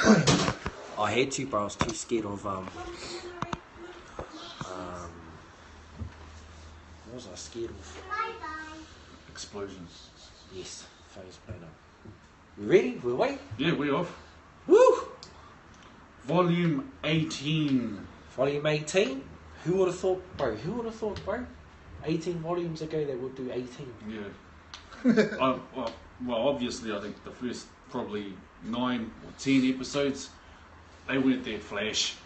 I had to, but I was too scared of what was I scared of? Explosions. Yes, face planner. We ready? We're waiting? Yeah, we're off. Woo! Volume 18. Volume 18? Who would have thought, bro? 18 volumes ago they would do 18. Yeah. Well, obviously, I think the first probably 9 or 10 episodes, they weren't that flash.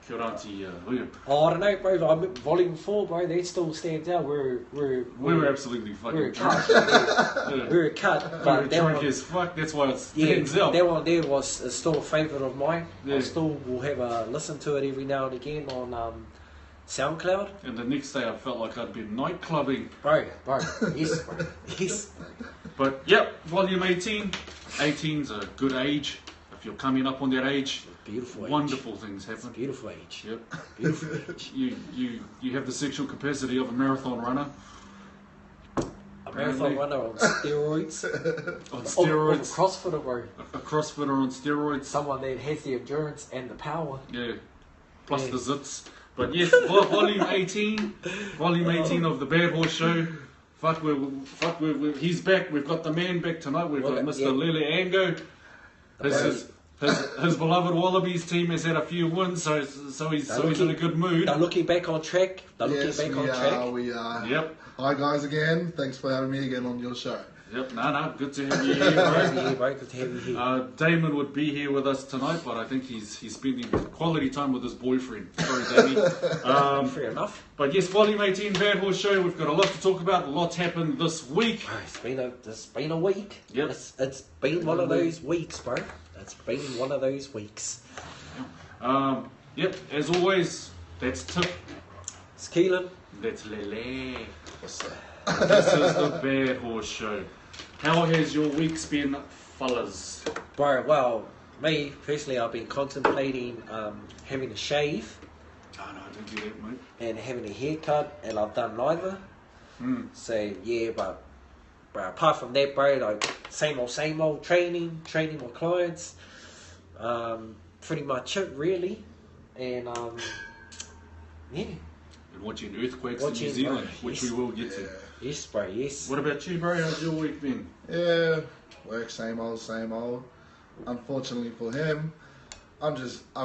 Kia ora te hui. Oh, I don't know, bro. Volume 4, bro, that still stands out. We were absolutely fucking drunk. Yeah. We were cut. We But were that drunk one, as fuck, that's why it yeah, stands out. that one there was still a favourite of mine. Yeah. I still will have a listen to it every now and again on SoundCloud. And the next day I felt like I'd been night clubbing. Bro, yes, bro, yes. But yep, volume 18. 18's a good age. If you're coming up on that age, Beautiful age. wonderful things happen. Beautiful age. Yep. Beautiful age. You have the sexual capacity of a marathon runner. A marathon runner on steroids. On Or a steroids. crossfitter, bro. A crossfitter on steroids. Someone that has the endurance and the power. Yeah. Plus Yeah. the zits. But yes, volume 18. Volume 18 of the Bad Horse Show. He's back. We've got the man back tonight. We've got Mr. Yele Ango. His beloved Wallabies team has had a few wins, so he's in a good mood. They're looking back on track. We are. Yep. Hi guys again. Thanks for having me again on your show. Yep. No. Good to have you here, bro. Yeah, bro, good to have you here. Damon would be here with us tonight, but I think he's spending quality time with his boyfriend. Sorry, Damien. Fair enough. But yes, Volume 18 Bad Horse Show. We've got a lot to talk about. A lot's happened this week. Bro, it's been a week. Yep. It's been one of those weeks, bro. It's been one of those weeks. Yep. As always, that's Tip. It's Keelan. That's Lele. What's that? This is the Bad Horse Show. How has your week's been, fellas? Bro, well, me, personally, I've been contemplating having a shave Oh no, don't do that, mate. and having a haircut, and I've done neither. So, yeah, but apart from that, bro, like, same old, training my clients. Pretty much it, really. And, yeah. And watching earthquakes in New Zealand, which we will get to. Yes, bro, yes. What about you, bro? How's your week been? Yeah, work same old. Unfortunately for him, I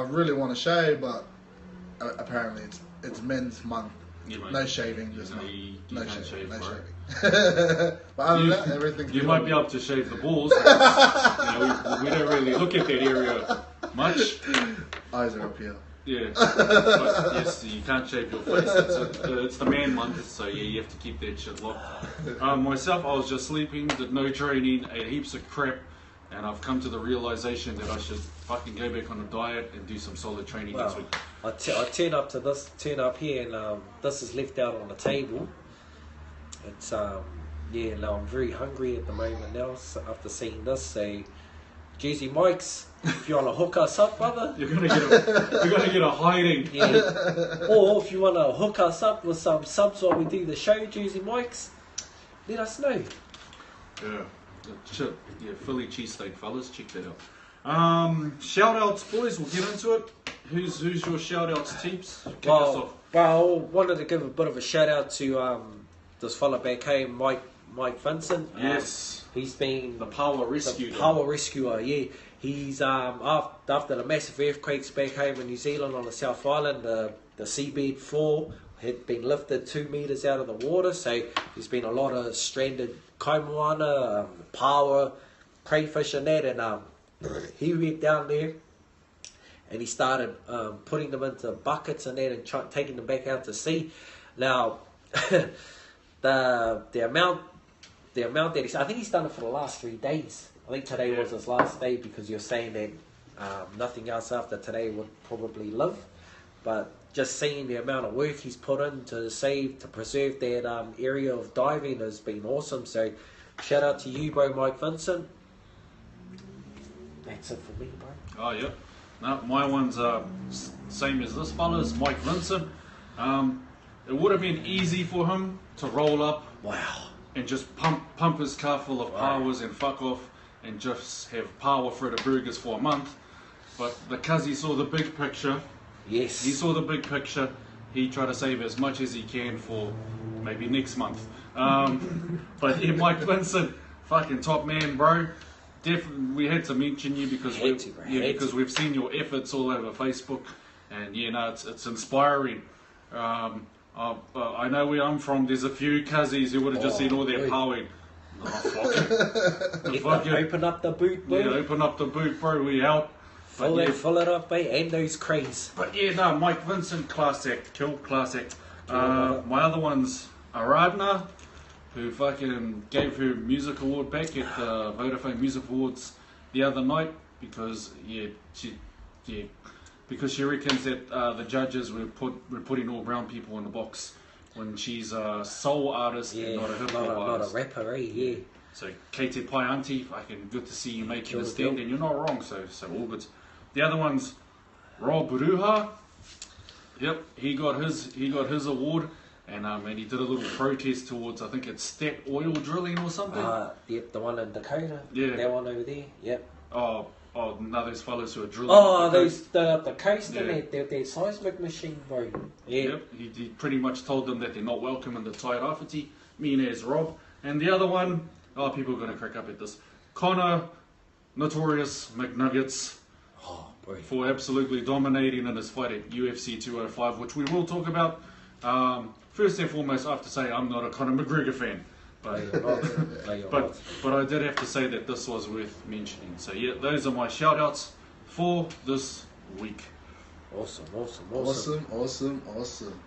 really want to shave, but apparently it's men's month. Yeah, mate. No shaving this month. You can't shave, no bro. shaving. But other than that, everything's You good. might be able to shave the balls. But, we don't really look at that area much. Eyes are up here. Yeah, but yes, you can't shave your face. It's the man month, so yeah, you have to keep that shit locked. Myself, I was just sleeping, did no training, ate heaps of crap, and I've come to the realization that I should fucking go back on a diet and do some solid training next week. I turn up here, and this is left out on the table. It's now I'm very hungry at the moment now, so after seeing this. So, Jersey Mike's, if you want to hook us up, brother. You're gonna get a hiding. Yeah. Or if you want to hook us up with some subs while we do the show, Jersey Mike's, let us know. Yeah, Philly cheesesteak, fellas, check that out. Shout outs, boys. We'll get into it. Who's your shout outs, teeps? Kick us off. Well, wanted to give a bit of a shout out to this fella back home, Mike Vincent. Yes. He's been The power rescue. The power rescuer, yeah. He's after the massive earthquakes back home in New Zealand on the South Island, the seabed 4 had been lifted 2 metres out of the water, so there's been a lot of stranded kaimoana, power, crayfish and that, and he went down there and he started putting them into buckets and that and taking them back out to sea. Now, the amount that I think he's done it for the last 3 days. I think today was his last day, because you're saying that nothing else after today would probably live. But just seeing the amount of work he's put in to preserve that area of diving has been awesome. So shout out to you, bro, Mike Vincent. That's it for me, bro. Oh yeah. No, my one's same as this fella's, Mike Vincent. It would have been easy for him to roll up. Wow. And just pump his car full of powers and fuck off and just have power for the burgers for a month. But the cuz he saw the big picture. Yes. He saw the big picture. He tried to save as much as he can for maybe next month. But yeah, Mike Vincent, fucking top man, bro. Definitely, we had to mention you because we've seen your efforts all over Facebook, and it's inspiring. I know where I'm from. There's a few cuzzies who would have just seen all their powing. Oh, fuck it. Open up the boot, bro. Yeah, open up the boot, bro. We out. Fill it up, mate, and those cranes. But yeah, no, Mike Vincent, class act, kill class act. My other one's Aradna, who fucking gave her music award back at the Vodafone Music Awards the other night because she reckons that the judges were putting all brown people in the box when she's a soul artist and not a hip hop artist. Not a rapper, eh? Yeah. So Kate Pai Auntie, fucking good to see you making a stand, and you're not wrong. So all good. The other one's Rob Buruha. Yep, he got his award, and he did a little protest towards, I think it's Stat Oil Drilling or something. Yep, the one in Dakota. Yeah. That one over there. Yep. Oh, no, those fellas who are drilling. Oh, the coast and that seismic machine, bro. Yeah. Yep, he pretty much told them that they're not welcome in the Tairāwhiti, mean as Rob. And the other one, people are going to crack up at this. Connor, Notorious McNuggets, for absolutely dominating in his fight at UFC 205, which we will talk about. First and foremost, I have to say I'm not a Conor McGregor fan. But I did have to say that this was worth mentioning. So yeah, those are my shout outs for this week. Awesome.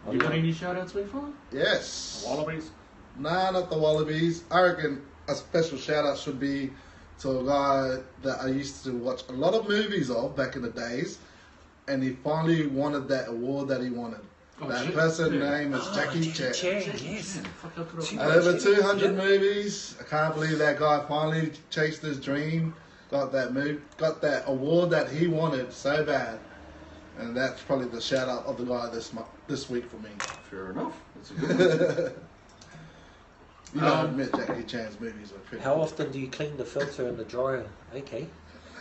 You got any shout outs, big fella? Yes. The Wallabies? Nah, not the Wallabies. I reckon a special shout out should be to a guy that I used to watch a lot of movies of back in the days, and he finally wanted that award that he wanted. That person's name is Jackie Chan. Yes. Over 200 movies. I can't believe that guy finally chased his dream. Got that award that he wanted so bad. And that's probably the shout out of the guy this week for me. Fair enough. That's a good one. You don't admit Jackie Chan's movies are pretty How good. often do you clean the filter in the dryer? Okay.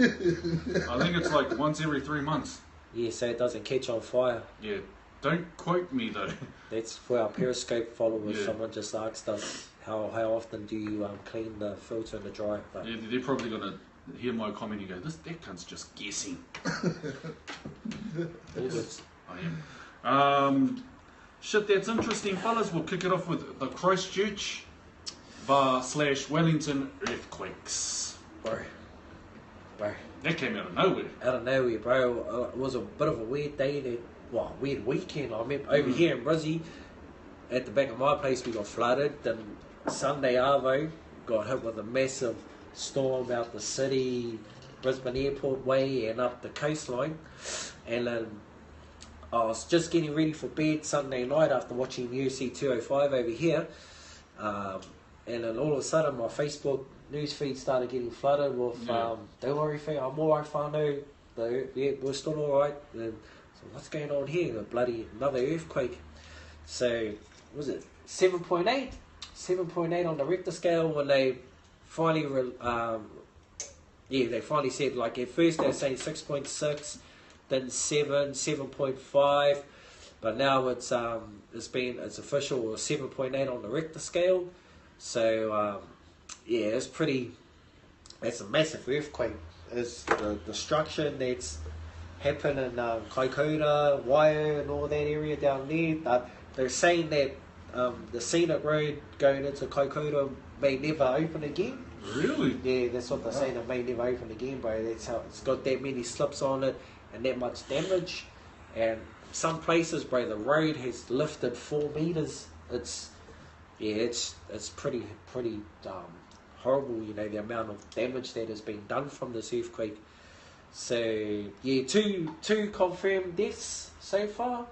I think it's like once every 3 months. Yeah, so it doesn't catch on fire. Yeah. Don't quote me though. That's for our Periscope followers. Yeah. Someone just asked us how often do you clean the filter in the dryer? But Yeah, they're probably going to hear my comment and go, that cunt's just guessing. I am. Shit, that's interesting, fellas. We'll kick it off with the Christchurch / Wellington earthquakes. Bro. That came out of nowhere. Out of nowhere, bro. It was a bit of a weird day. Weird weekend. I remember over here in Brizzy, at the back of my place, we got flooded. Then Sunday Arvo got hit with a massive storm out the city, Brisbane Airport way, and up the coastline. And then I was just getting ready for bed Sunday night after watching UFC 205 over here. And then all of a sudden, my Facebook newsfeed started getting flooded with, don't worry, fam, I'm alright, whānau. Yeah, we're still alright. So what's going on here? Another earthquake. So, was it 7.8? 7.8 on the Richter scale when they finally, they finally said, like at first they were saying 6.6, then 7, 7.5, but now it's official 7.8 on the Richter scale. So it's a massive earthquake. It's the destruction that's happened in Kaikoura, Waiau and all that area down there. They're saying that the scenic road going into Kaikoura may never open again. Really? Yeah, that's what they're saying. It may never open again, bro. That's how it's got that many slips on it and that much damage. And some places, bro, the road has lifted 4 meters. It's pretty horrible. You know, the amount of damage that has been done from this earthquake. So yeah, two confirmed deaths so far,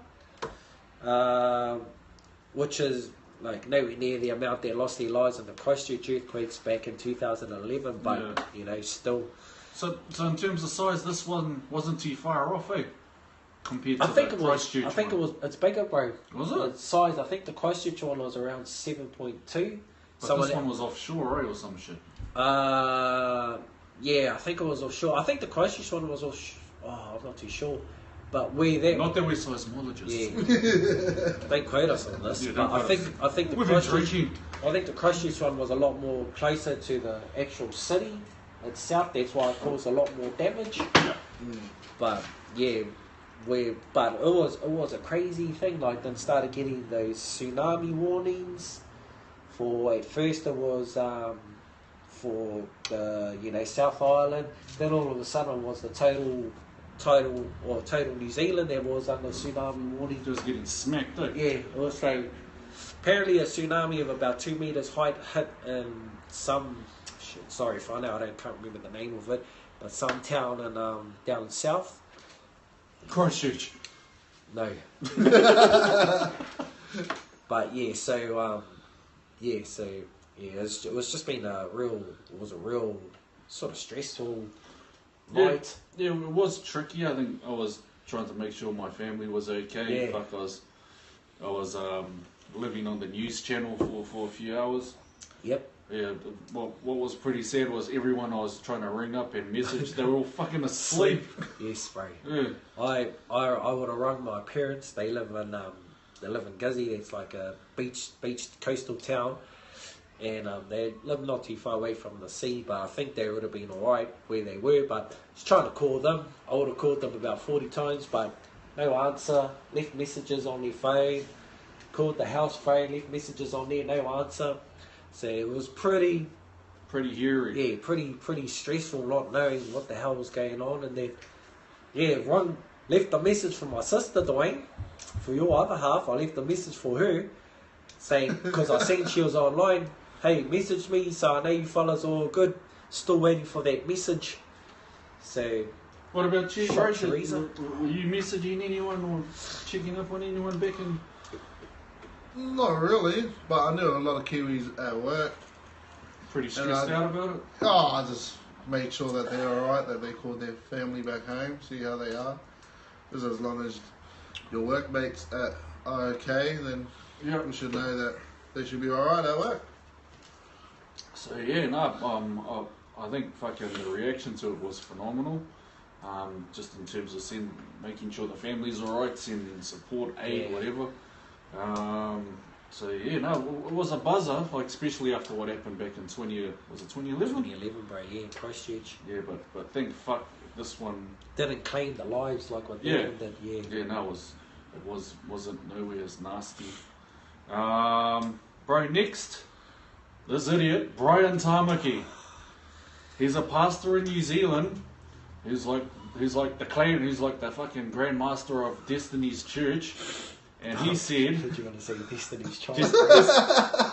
which is like nowhere near the amount that lost their lives in the Christchurch earthquakes back in 2011. But you know, still. So in terms of size, this one wasn't too far off, eh? Compared to Christchurch one. I think it's bigger, bro. Was it? The size, I think the Christchurch one was around 7.2. But this one was offshore, eh, or some shit? Yeah, I think it was offshore. I think the Christchurch one was I'm not too sure. But where that... Not that we're seismologists. Yeah. Don't quote us on this. Yeah, but I think the We've been Christchurch... drinking. I think the Christchurch one was a lot more closer to the actual city itself. That's why it caused a lot more damage. Yeah. But yeah, but it was a crazy thing. Like then started getting those tsunami warnings. For at first it was for the South Island. Then all of a sudden it was the total New Zealand that was under tsunami warning. Just getting smacked, eh? Yeah, also apparently a tsunami of about 2 meters height hit some. Sorry if I know, can't remember the name of it, but some town in down south. Christchurch. No. But yeah, so it was just been a real sort of stressful night. Yeah, it was tricky. I think I was trying to make sure my family was okay. Yeah. Fuck, I was living on the news channel for a few hours. Yep. Yeah, what was pretty sad was everyone I was trying to ring up and message, they were all fucking asleep. Yes, bro. Yeah. I would have rung my parents. They live in Guzzy. It's like a beach coastal town, and they live not too far away from the sea. But I think they would have been alright where they were. But I was trying to call them. I would have called them about 40 times, but no answer. Left messages on their phone. Called the house phone. Left messages on there. No answer. So it was pretty hairy. Yeah, pretty stressful not knowing what the hell was going on. And then, left a message for my sister, Dwayne, for your other half. I left a message for her saying, because I seen she was online, hey, message me, so I know you fellas are all good. Still waiting for that message. So... What about you, bro? Were you messaging anyone or checking up on anyone back in... Not really, but I knew a lot of Kiwis at work. Pretty stressed out about it? Oh, I just made sure that they're alright, that they called their family back home, see how they are. Because as long as your workmates are okay, then we should know that they should be alright at work. So I think fucking the reaction to it was phenomenal. Just in terms of making sure the family's alright, sending support, aid, whatever. It was a buzzer, like especially after what happened back in 2011? 2011, bro, yeah, in Christchurch. Yeah, but thank fuck this one didn't claim the lives like what they did. Yeah, no, it wasn't nowhere as nasty. Bro, next, this idiot, Brian Tamaki. He's a pastor in New Zealand. He's like the fucking Grand Master of Destiny's Church. And he said... I thought you were going to say Destiny's Child.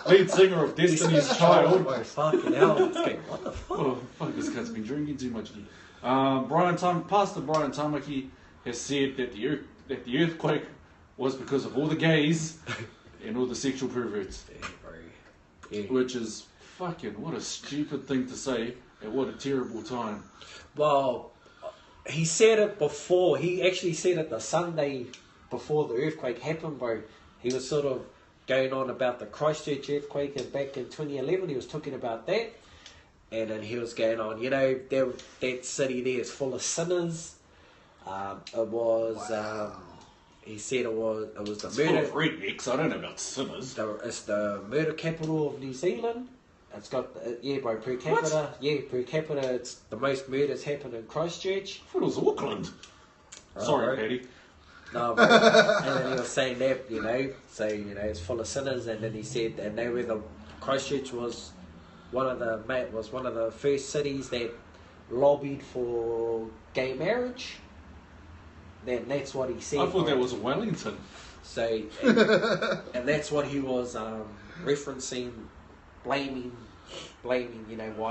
Lead singer of Destiny's Child. Oh, fucking hell. What the fuck? Oh, fuck, this guy's been drinking too much. Pastor Brian Tamaki has said that the earthquake was because of all the gays and all the sexual perverts. Yeah, bro. Yeah. Which is fucking, what a stupid thing to say at what a terrible time. Well, he said it before. He actually said it the Sunday before the earthquake happened, bro. He was sort of going on about the Christchurch earthquake, and back in 2011 he was talking about that, and then he was going on, that city there is full of sinners. He said it was the It's murder. full of rednecks. I don't know about sinners. It's the murder capital of New Zealand. It's got bro, per capita. What? Yeah, per capita, it's the most murders happen in Christchurch. I thought it was Auckland. Sorry, Paddy. No, but, and then he was saying that, it's full of sinners, and then he said that the Christchurch was one of the first cities that lobbied for gay marriage. That's what he said. I thought that was Wellington. So, and that's what he was referencing, blaming, why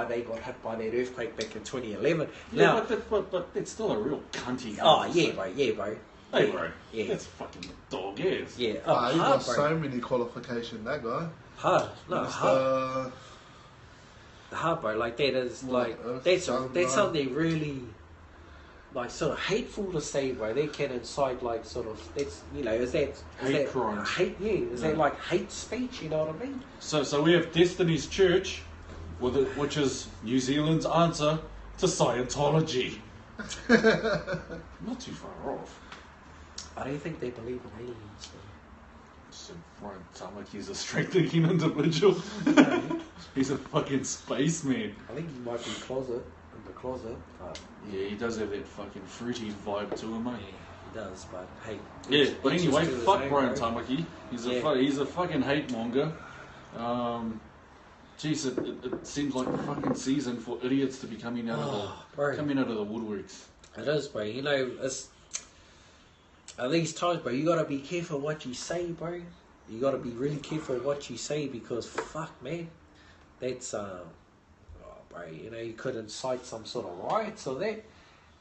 they got hit by that earthquake back in 2011. Yeah, but that's still a real cunty. Oh, yeah, bro. Hey, bro. Yeah. That's fucking dog ass. Yeah. He Hard, got bro. so many qualifications, that guy. Hard. No, hard. Mr. Hard, bro. Like, that is, like, that's something really, like, sort of hateful to say, bro. That can incite, like, sort of, that's, Hate crimes. Is that, like, hate speech, you know what I mean? So we have Destiny's Church, which is New Zealand's answer to Scientology. Not too far off. I don't think they believe in aliens. So Brian Tamaki's a straight-thinking individual. He's a fucking spaceman. I think he might be in the closet. But Yeah, he does have that fucking fruity vibe to him, mate. he does, but hey. Yeah, but each anyway, is to his fuck own, Brian bro. Tamaki. He's Yeah. he's a fucking hate monger. Jeez, it seems like the fucking season for idiots to be coming out bro. of the woodworks. It is, bro. You know, it's at these times, bro. You gotta be careful what you say, bro. You gotta be really careful what you say because fuck, man, that's bro. You know, you could incite some sort of riots or that.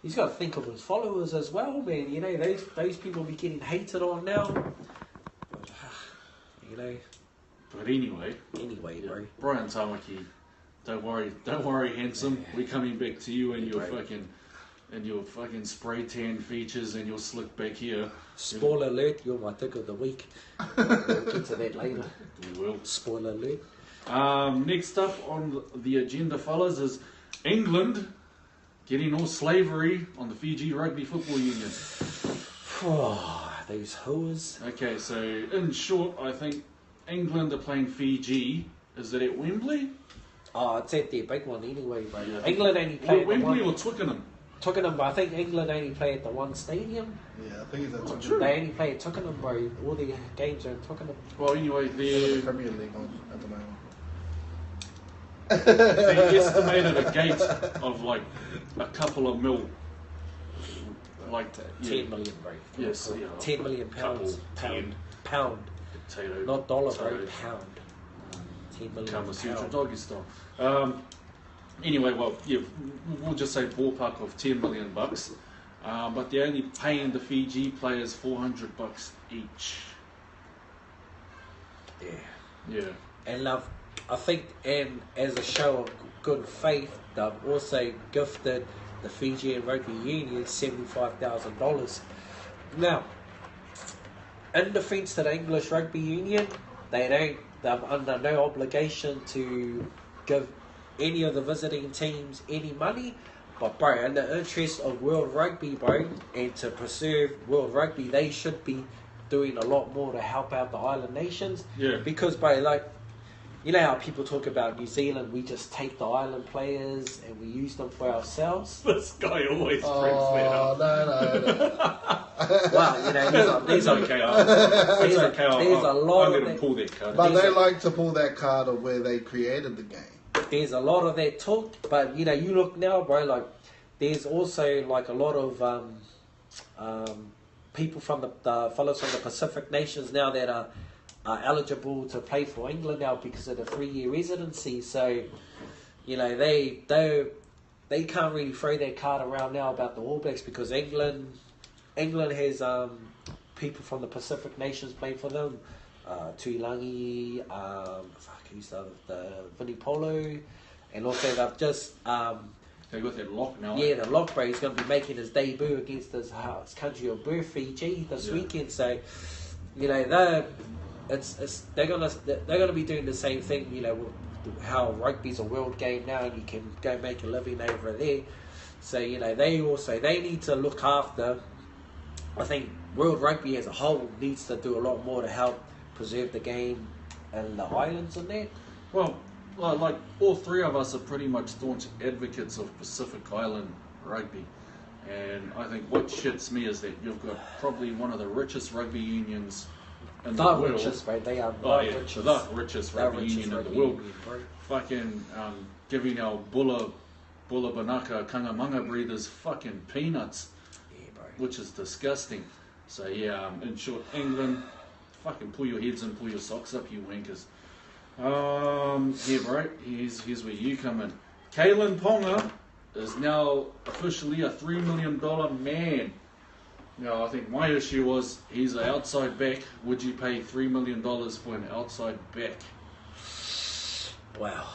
He's got to think of his followers as well, man. You know, those people be getting hated on now. But, you know. But anyway, Anyway, bro. Brian Tamaki, don't worry, handsome. We're coming back to you and your bro. fucking spray tan features and your slick back here. Spoiler alert, you're my dick of the week. We'll get to that later. We will. Spoiler alert. Next up on the agenda, fellas, is England getting all slavery on the Fiji Rugby Football Union. Those hoes. Okay, so in short, I think England are playing Fiji. Is it at Wembley? Oh, it's at their big one anyway, bro. Yeah. England only play at the Wembley one. or Twickenham? Twickenham, but I think England only play at the one stadium. Yeah, I think it's a True. They only play at Twickenham, bro. All the games are in Twickenham. Well, anyway, the they're Premier League on at the moment. they estimated a gate of like a couple of mil. Like 10 million, bro. Yes, yeah. 10 million pounds. Couple, Pound. Potato. Not dollar, bro. potato. Pound. 10 million Kama Sutra pound. doggy style. Anyway, well, yeah, we'll just say ballpark of $10 million, but they're only paying the Fiji players $400 each. Yeah. Yeah. And love, I think, and as a show of good faith, they've also gifted the Fijian Rugby Union $75,000. Now, in defence to the English Rugby Union, they're under no obligation to give any of the visiting teams any money. But bro, in the interest of World Rugby, bro, and to preserve World Rugby, they should be doing a lot more to help out the island nations. Yeah. Because bro, like, you know how people talk about New Zealand, we just take the island players and we use them for ourselves. This guy always brings that Oh, up. no. Well, you know, It's okay. It's okay. there's a lot I'm of going to that. pull that card. But These they are- like to pull that card of where they created the game. There's a lot of that talk, but you know, you look now, bro. Like, there's also like a lot of people from the fellows from the Pacific nations now that are eligible to play for England now because of the 3-year residency. So, you know, they can't really throw their card around now about the All Blacks because England has people from the Pacific nations playing for them. Tuilangi, who's the Vinnie Polo, and also they've just They got that lock now. the Lock, bro. He's going to be making his debut against his country of birth, Fiji, this weekend. So, you know, they're gonna be doing the same thing. You know, with how rugby's a world game now, and you can go make a living over there. So, you know, they need to look after. I think World Rugby as a whole needs to do a lot more to help preserve the game and the islands and that. Well, like all three of us are pretty much staunch advocates of Pacific Island rugby. And I think what shits me is that you've got probably one of the richest rugby unions in the world. Richest, bro. They are The richest. richest The rugby richest union in rugby the world. union, bro. Fucking giving our Bula Banaka Kangamanga breeders fucking peanuts, Yeah, bro. which is disgusting. So yeah, in short, England, fucking pull your heads and pull your socks up, you wankers. Yeah, bro, here's where you come in. Keelan Ponga is now officially a $3 million man. Now, I think my issue was he's an outside back. Would you pay $3 million for an outside back? Wow.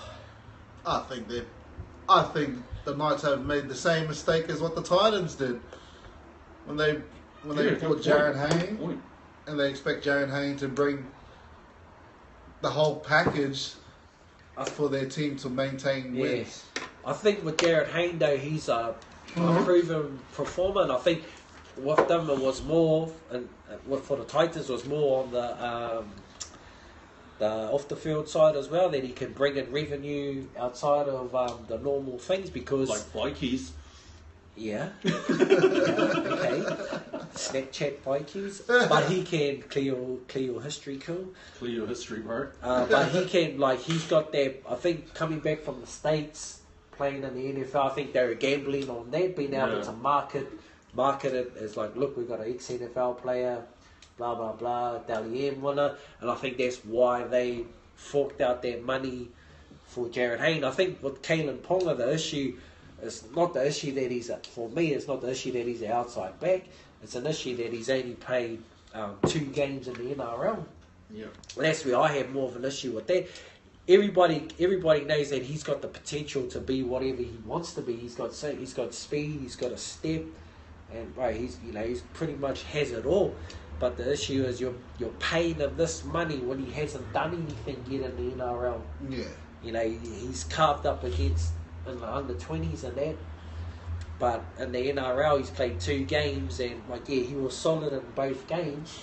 I think the Knights have made the same mistake as what the Titans did when they bought Jaron Hayne, and they expect Jaron Hayne to bring the whole package for their team to maintain wins. I think with Jared Hayne though, proven performer. And I think with them it was more, and for the Titans was more on the off the field side as well. That he can bring in revenue outside of the normal things because like Vikes. Yeah. Okay. Snapchat Vikings. But he can clear your history, cool. Clear your history, bro. But he can, he's got that, I think, coming back from the States, playing in the NFL, I think they were gambling on that, being able to market it as look, we've got an ex-NFL player, blah, blah, blah, Dally M winner. And I think that's why they forked out their money for Jared Hayne. I think with Keelan Ponga, the issue... It's not the issue that for me, it's not the issue that he's an outside back. It's an issue that he's only played 2 games in the NRL. Yeah. That's where I have more of an issue with that. Everybody knows that he's got the potential to be whatever he wants to be. He's got speed, he's got a step, and he's pretty much has it all. But the issue is you're paying him this money when he hasn't done anything yet in the NRL. Yeah. He's carved up against in the under 20s and that, but in the NRL he's played 2 games and he was solid in both games,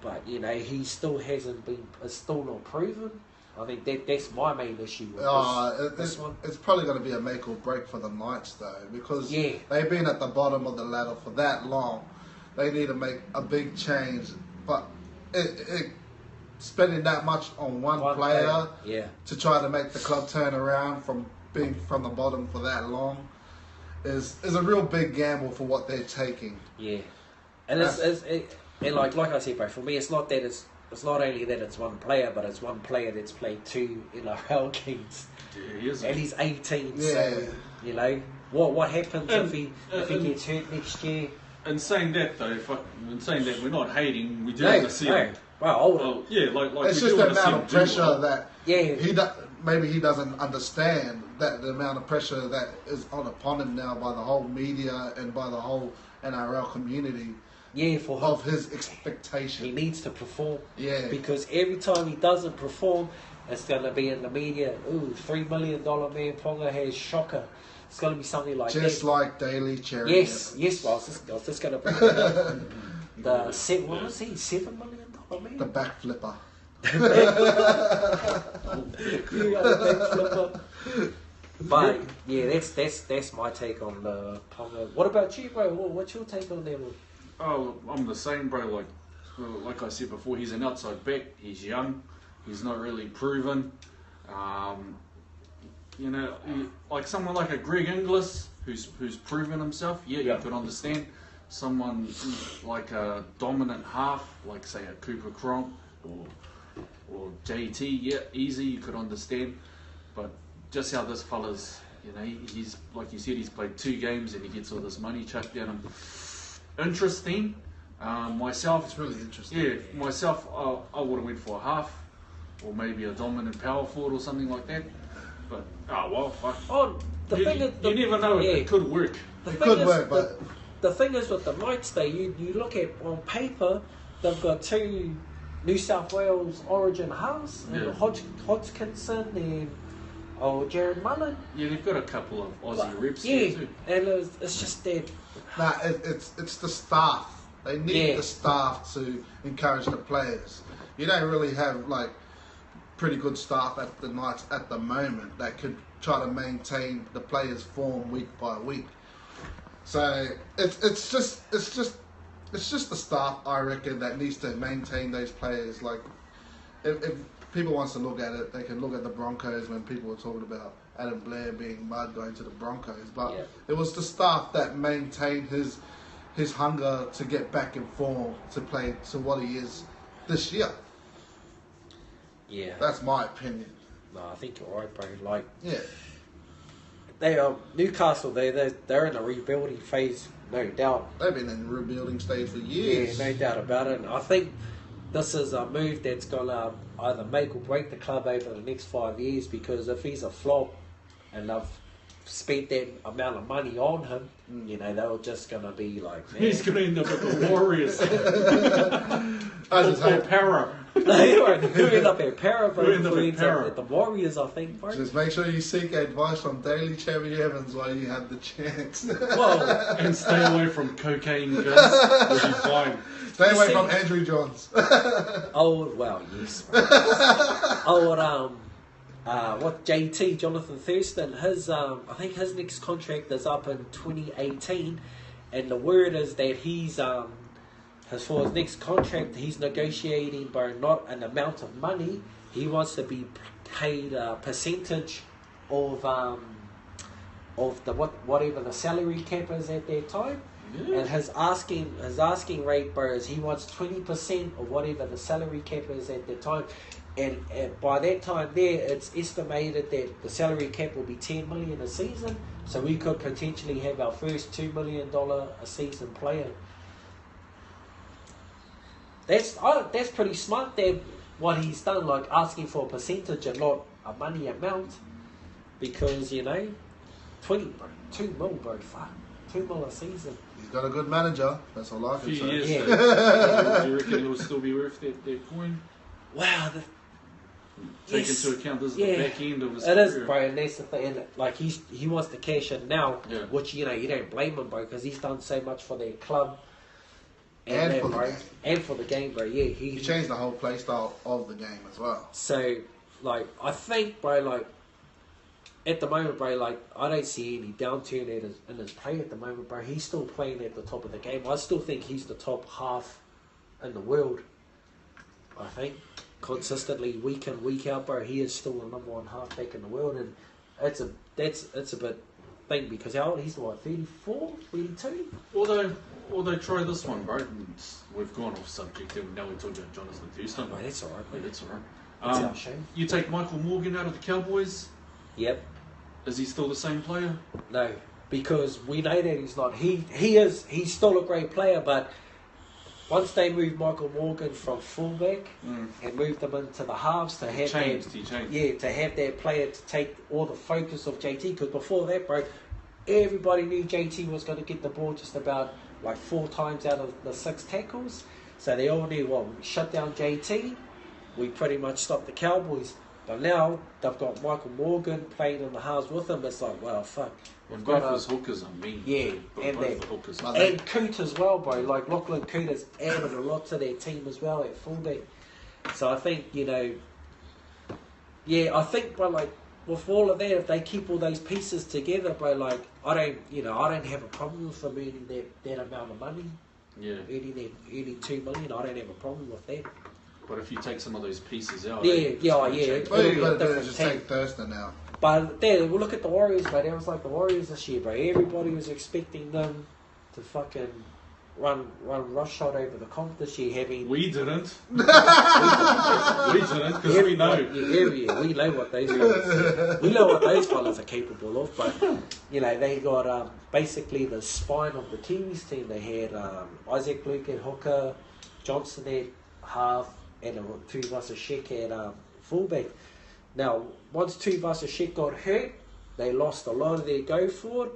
but he still hasn't been, it's still not proven. I think that's my main issue with this one. It's probably going to be a make or break for the Knights though, because they've been at the bottom of the ladder for that long. They need to make a big change, but spending that much on one player to try to make the club turn around from being from the bottom for that long is a real big gamble for what they're taking. Yeah, and and like I said, bro, for me it's not that it's not only that it's one player, but it's one player that's played 2 NRL games, and he's 18. Yeah. So what happens if he gets hurt next year? And saying that though, we're not hating, we do want to see him. It's just the amount of pressure that maybe he doesn't understand that the amount of pressure that is upon him now by the whole media and by the whole NRL community. Yeah, for him. Of his expectation. He needs to perform. Yeah. Because every time he doesn't perform, it's going to be in the media. Ooh, $3 million man Ponga has shocker. It's going to be something like just that. Like Daily Cherry. Yes. Well, I was just going to bring it up. What was he? $7 million man? The back flipper. But that's my take on the Ponga. What about you, bro? What's your take on that one? Oh, I'm the same, bro. Like I said before, he's an outside back. He's young. He's not really proven. Like someone like a Greg Inglis, who's proven himself. You could understand. Someone like a dominant half, like say a Cooper Cronk or JT, easy, you could understand. But just how this fella's, he's like you said, he's played 2 games and he gets all this money chucked down him. Interesting. Myself, it's really interesting. Yeah, myself, I would have went for a half or maybe a dominant power forward or something like that. But fuck. You never know. It could work. It could work, but the thing is with the Knights, though, you look at on paper, they've got 2 New South Wales origin halves, Hodgkinson and Jared Mullen. Yeah, they've got a couple of Aussie reps here too. And it's just that. It's the staff. They need the staff to encourage the players. You don't really have pretty good staff at the Knights at the moment that could try to maintain the players' form week by week. So it's just the staff, I reckon, that needs to maintain those players. If people wants to look at it, they can look at the Broncos when people were talking about Adam Blair being mud going to the Broncos. But it was the staff that maintained his hunger to get back in form to play to what he is this year. Yeah, that's my opinion. No, I think you're right, bro. They are Newcastle. They're in a rebuilding phase, no doubt. They've been in the rebuilding stage for years. Yeah, no doubt about it. And I think this is a move that's gonna either make or break the club over the next 5 years. Because if he's a flop, and they've spent that amount of money on him, they're just gonna be like, man. He's gonna end up with the Warriors. I just hope Para. Who ended up at Para, bro? Who ended up Who at ends Para? at the Warriors, I think, bro. Just make sure you seek advice from Daily Cherry Evans while you have the chance. Well, And stay away from cocaine guns. You'll be fine. Stay You away see- from Andrew Johns. well, yes. Bro. What JT Jonathan Thurston? His I think his next contract is up in 2018, and the word is that he's as for his next contract, he's negotiating, bro, not an amount of money. He wants to be paid a percentage of the whatever the salary cap is at that time. Yeah. And his asking rate, bro, is he wants 20% of whatever the salary cap is at that time. And by that time there, it's estimated that the salary cap will be $10 million a season. So we could potentially have our first $2 million a season player. That's pretty smart there, what he's done, like asking for a percentage and not a money amount. Because, 20, bro, 2 mil, bro, fuck. 2 mil a season. He's got a good manager. That's all I A can few say. years, Yeah. though. Do you reckon it'll still be worth that coin? Wow, Take yes. into account this is Yeah. the back end of his it career. is, bro, and that's the thing. And like he wants to cash in now, Yeah. which you don't blame him, bro, because he's done so much for their club And that, for the bro, game. and for the game, bro. Yeah, He changed the whole play style of the game as well. So, like, I think, bro, like, at the moment, bro, like, I don't see any downturn in his play at the moment, bro. He's still playing at the top of the game. I still think he's the top half in the world. I think consistently, week in, week out, bro, he is still the number one halfback in the world, and it's a bit thing because how old he's what 34, 32? Although try this one, bro. We've gone off subject and now we're talking about Jonathan Thurston. Oh, that's alright, Yeah, bro. that's alright. That's our shame. You take Michael Morgan out of the Cowboys. Yep. Is he still the same player? No, because we know that he's not. He's still a great player, but once they moved Michael Morgan from fullback and moved him into the halves to have He changed. to have that player to take all the focus of JT. Because before that, bro, everybody knew JT was going to get the ball just about like 4 times out of the 6 tackles. So they all knew, well, we shut down JT, we pretty much stopped the Cowboys. But now they've got Michael Morgan playing in the halves with him. It's like, well, fuck. And We've got both his hookers are mean. Yeah, Both and the that. hookers. And Coote as well, bro. Like, Lachlan Coote has added a lot to their team as well at fullback. So I think, I think, bro, like, with all of that, if they keep all those pieces together, bro, like, I don't have a problem with them earning that amount of money. Yeah. Earning 2 million, I don't have a problem with that. But if you take some of those pieces out, Yeah, it's yeah, gonna yeah. change. All you It'll be a got to do different is just team. take Thurston out. But there, we'll look at the Warriors, bro. That was like the Warriors this year, bro. Everybody was expecting them to fucking run roughshod over the comp this year, having... We didn't. We didn't, because we know. Yeah, we know what those fellas, fellas are capable of. But they got basically the spine of the Kiwis team. They had Isaac Luke at hooker, Johnson at half, and Tuvasa-Sheck at fullback. Now, once Tuvasa-Sheck got hurt, they lost a lot of their go forward.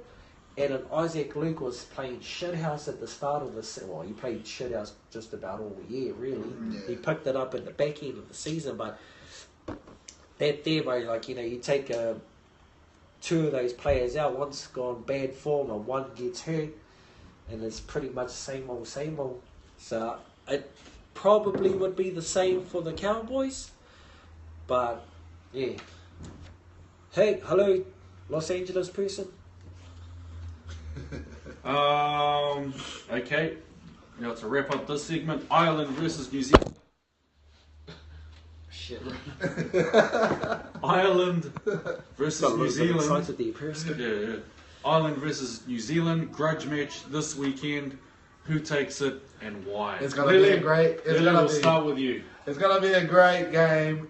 And then Isaac Luke was playing shithouse at the start of the season. Well, he played shithouse just about all year, really. Yeah. He picked it up at the back end of the season, but that there, bro, like, you take 2 of those players out, one's gone bad form and one gets hurt, and it's pretty much same old. So it probably would be the same for the Cowboys, but yeah. Hey, hello, Los Angeles person. Okay. Now to wrap up this segment, Ireland versus New Zealand. Shit. Ireland versus New Zealand. Excited there, person. Yeah. Ireland versus New Zealand grudge match this weekend. Who takes it and why? It's gonna be a great. It's Lily, gonna we'll be. start with you. It's gonna be a great game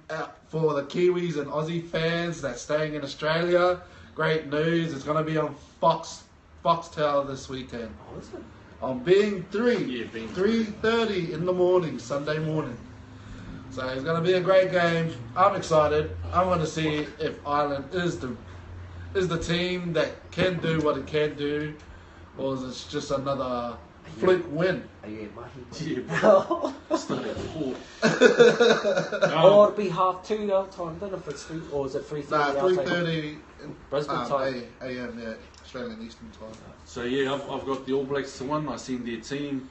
for the Kiwis and Aussie fans that's staying in Australia. Great news! It's gonna be on Foxtel this weekend. Oh, is it? On Being 3, Yeah, Being 3:30 in the morning, Sunday morning. So it's gonna be a great game. I'm excited. I want to see if Ireland is the team that can do what it can do, or is it just another fluke win. Yeah, Yeah, mahi. bro. Start at 4. Or it'll be 2:30 our time, then if it's 3, or is it 3:30 Nah, our time? 3:30 Brisbane time. a.m. Yeah, Australian Eastern time. So yeah, I've got the All Blacks to win. I seen their team.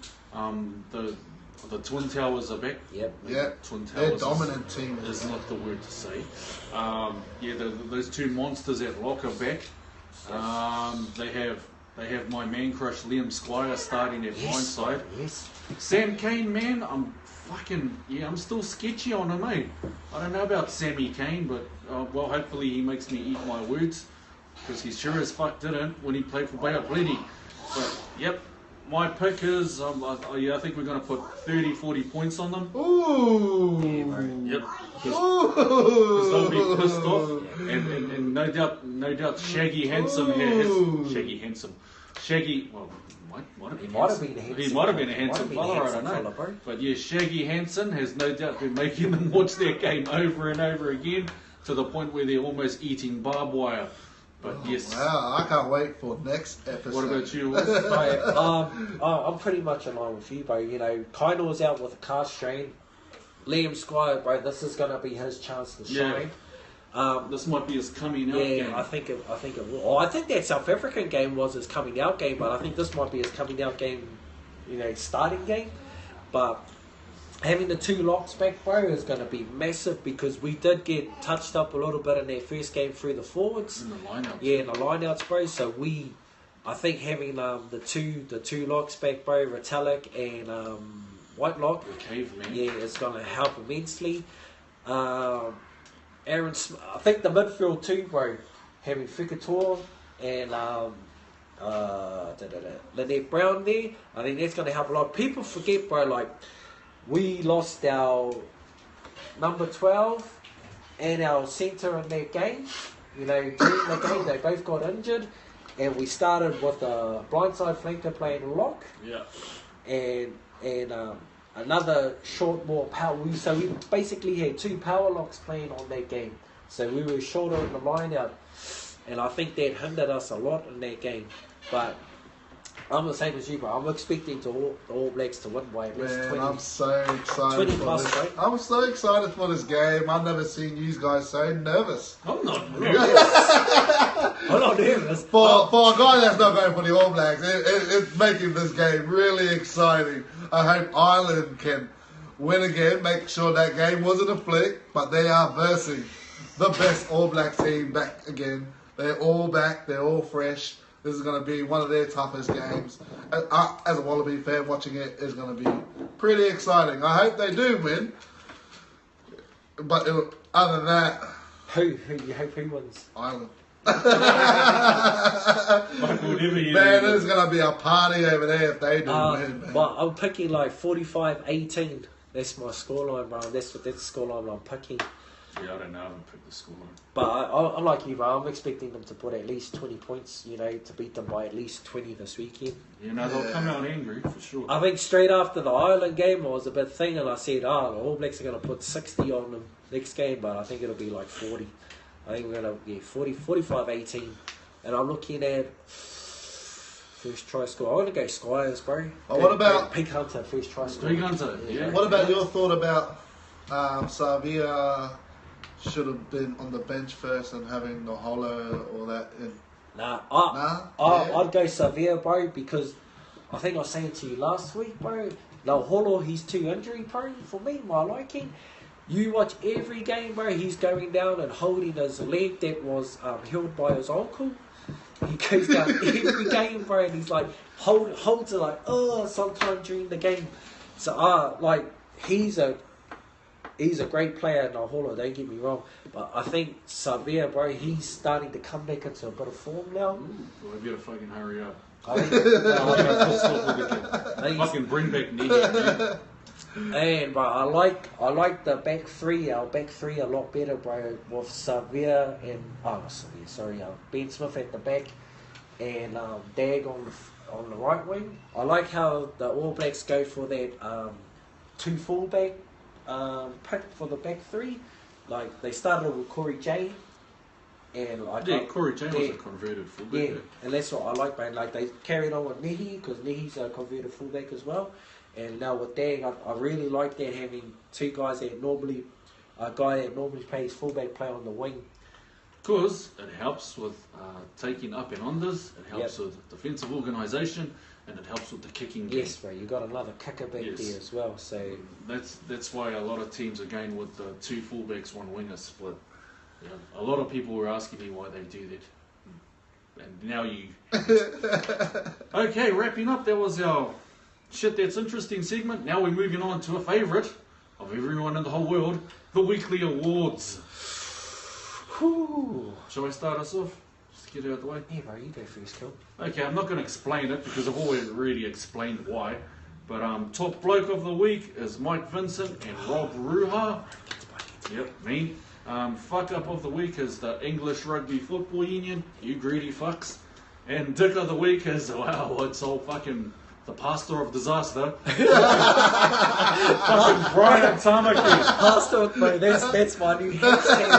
The Twin Towers are back. Yep. Yeah, Twin they're Towers dominant team. is not the word to say. Those two monsters at lock are back. They have my man crush Liam Squire starting at blindside. Yes. Sam Cane, man, I'm still sketchy on him, eh? I don't know about Sammy Cane, but well, hopefully he makes me eat my words, because he sure as fuck didn't when he played for Bay of Plenty. But yep, my pick is I think we're going to put 30-40 points on them. Ooh. Yep. Because they'll be pissed off, and no doubt Shaggy Handsome here. Well, He might have been a handsome. He might have been a handsome fella, I don't know. Bro. But yeah, Shaggy Hansen has no doubt been making them watch their game over and over again, to the point where they're almost eating barbed wire. But yes. Wow, I can't wait for next episode. What about you? I'm pretty much in line with you, bro. You know, Kaino's out with a calf strain. Liam Squire, bro, this is going to be his chance to shine. This might be his coming out Yeah, game. I think it will. Oh, I think that South African game was his coming out game, but I think this might be his coming out game, you know, starting game. But having the two locks back, bro, is going to be massive, because we did get touched up a little bit in their first game through the forwards. In the lineouts. Yeah, in the lineouts, bro. So I think having the two locks back, bro, Retallick and Whitelock, The caveman. yeah, it's going to help immensely. Aaron, I think the midfield too, bro, having Fikator and Lynette Brown there, I think that's going to help a lot. People forget, bro, like, we lost our number 12 and our centre in that game. You know, during the game, they both got injured, and we started with a blindside flanker playing lock. Yeah. And another short, more power. So we basically had two power locks playing on that game. So we were shorter in the line out, and I think that hindered us a lot in that game. But I'm the same as you, bro. I'm expecting the All Blacks to win by at least 20. I'm so excited 20 for plus, this. right? I'm so excited for this game. I've never seen you guys so nervous. I'm not I'm not nervous. For a guy that's not going for the All Blacks, it's making this game really exciting. I hope Ireland can win again, make sure that game wasn't a flick, but they are versing the best All Black team back again. They're all back, they're all fresh. This is going to be one of their toughest games. As a Wallaby fan, watching it is going to be pretty exciting. I hope they do win. But other than that, Who you hope who wins? Ireland. whatever you Man, do. there's going to be a party over there if they do win, man. But I'm picking like 45-18. That's my scoreline, bro. That's the scoreline I'm picking. Yeah, I don't know. I haven't picked the scoreline. But I'm like you, bro. I'm expecting them to put at least 20 points, you know, to beat them by at least 20 this weekend. You know, they'll come out angry, for sure. I think straight after the Ireland game, I was a bit thing, and I said, the All Blacks are going to put 60 on them next game, but I think it'll be like 40. I think we're going to, 45-18. And I'm looking at first try score. I'm going to go Squires, bro. Oh, what about Pink Hunter, first try score? Pink Hunter, yeah. What about your thought about Savia should have been on the bench first and having the hollow or that in? I'd go Xavier, bro, because I think I was saying to you last week, bro, no Holo, he's too injury prone for me, my liking. You watch every game, bro, he's going down and holding his leg that was held by his uncle. He goes down every game, bro, and he's like, holds it like, sometime during the game. So, he's a great player, Naholo, don't get me wrong. But I think Xavier, bro, he's starting to come back into a bit of form now. Well, we better fucking hurry up. I think Fucking bring back Nigel. and bro, I like the back three, our back three a lot better, bro, with Xavier and Ben Smith at the back and Dag on the right wing. I like how the All Blacks go for that two fullback pick for the back three. Like they started with Corey J And like, Yeah, Corey James was a converted fullback. yeah, and that's what I like, man. Like they carried on with Nehi because Nehi's a converted fullback as well. And now with Dang, I really like that having two guys that normally, a guy that normally plays fullback play on the wing. Because it helps with taking up and unders, it helps with defensive organisation, and it helps with the kicking game. Yes, bro, you got another kicker back there as well. So that's why a lot of teams are going with the two fullbacks, one winger split. Yeah. A lot of people were asking me why they do that, and now you. Okay, wrapping up. That was our shit that's interesting segment. Now we're moving on to a favourite of everyone in the whole world, the weekly awards. whew. Shall I start us off? Just get it out of the way. Yeah, bro, you go first, cool. Okay, I'm not going to explain it because I've already explained why. But top bloke of the week is Mike Vincent and Rob Ruha. Yep, me. Fuck up of the week is the English Rugby Football Union. You greedy fucks. And dick of the week is, wow, it's all fucking the pastor of disaster. Fucking Brian Tamaki. Pastor, bro, that's my new hashtag.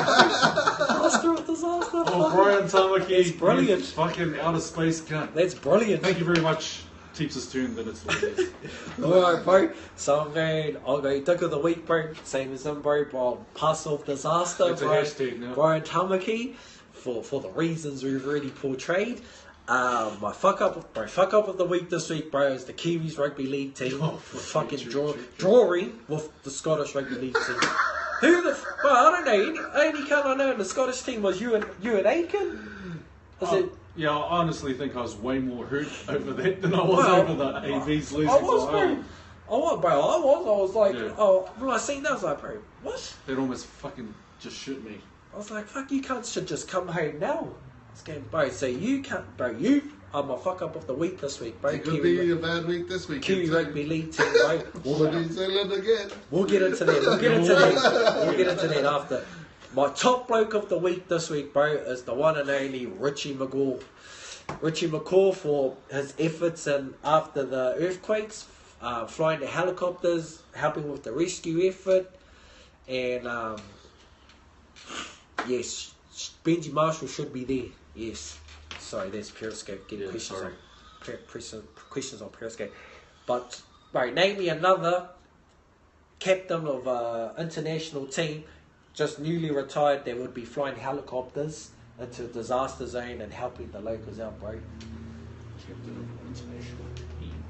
Pastor of disaster. Oh, Brian Tamaki. It's brilliant. You fucking outer space cunt. That's brilliant. Thank you very much. Keeps us tuned that it's the best. Alright, bro. So I'm going, I'll go Dick of the Week, bro. Same as him, bro. But Pastor of disaster, It's a bro. hashtag now. Brian Tamaki, for the reasons we've already portrayed. My fuck up of the week this week, bro, is the Kiwis Rugby League team. Oh, fucking true. drawing with the Scottish Rugby League team. Who the bro, I don't know. Only cunt I know in the Scottish team was you and Aiken. Is it? Yeah, I honestly think I was way more hurt over that than I was Well, over the AVs losing. I was, to bro. Ireland. I was like, Yeah. oh, when I seen that, I was like, bro, what? That almost fucking just shit me. I was like, fuck, you cunts should just come home now. I was going, bro, so you can't, bro, you are my fuck up of the week this week, bro. It could be a bad week this week. Kiwi Rugby League team, bro. What are you saying again? We'll get into that. We'll get into that after. My top bloke of the week this week, bro, is the one and only Richie McCaw. Richie McCaw for his efforts and after the earthquakes, flying the helicopters, helping with the rescue effort, and yes, Benji Marshall should be there. Yes, sorry, there's Periscope getting questions on questions on Periscope. But bro, name me another captain of international team just newly retired that would be flying helicopters into a disaster zone and helping the locals out, bro. Captain of international team.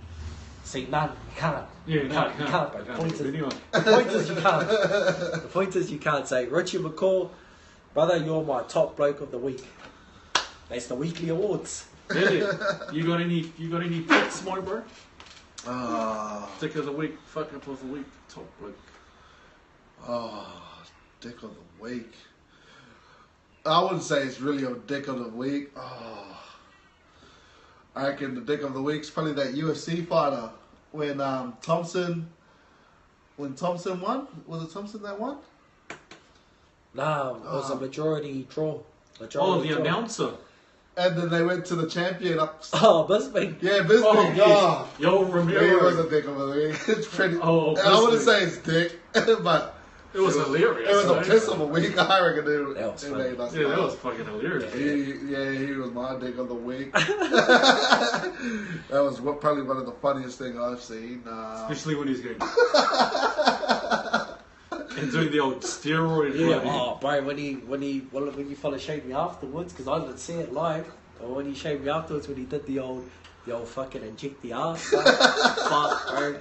See, none. You can't. Yeah, You no, can't, you you can't, bro. The point is, Anyone. the point is you can't. The point is you can't say, Richie McCaw, brother, you're my top bloke of the week. That's the weekly awards. Elliot, you got any picks, my bro? Dick of the week, fuck up of the week, top bloke. Dick of the week. I wouldn't say it's really a dick of the week. I reckon the dick of the week's probably that UFC fighter when Thompson won. Was it Thompson that won? Nah, it was a majority draw. Oh, the announcer. And then they went to the champion up. Oh, Bisbee. Yeah, Bisbee. Oh, Oh, yes. Yo, He Romero. was a dick of the week. It's pretty. Oh, I wouldn't Bisbee. say it's dick, but It was hilarious. it was a right? piss of a week. I reckon it That was it funny. made us Yeah, that laugh. was fucking hilarious. He was my dick of the week. That was probably one of the funniest things I've seen. Especially when he's going and doing the old steroid Yeah, bloody. oh, bro, when you fella showed me afterwards, because I didn't see it live, but when he showed me afterwards when he did the old fucking inject the ass, fuck, bro,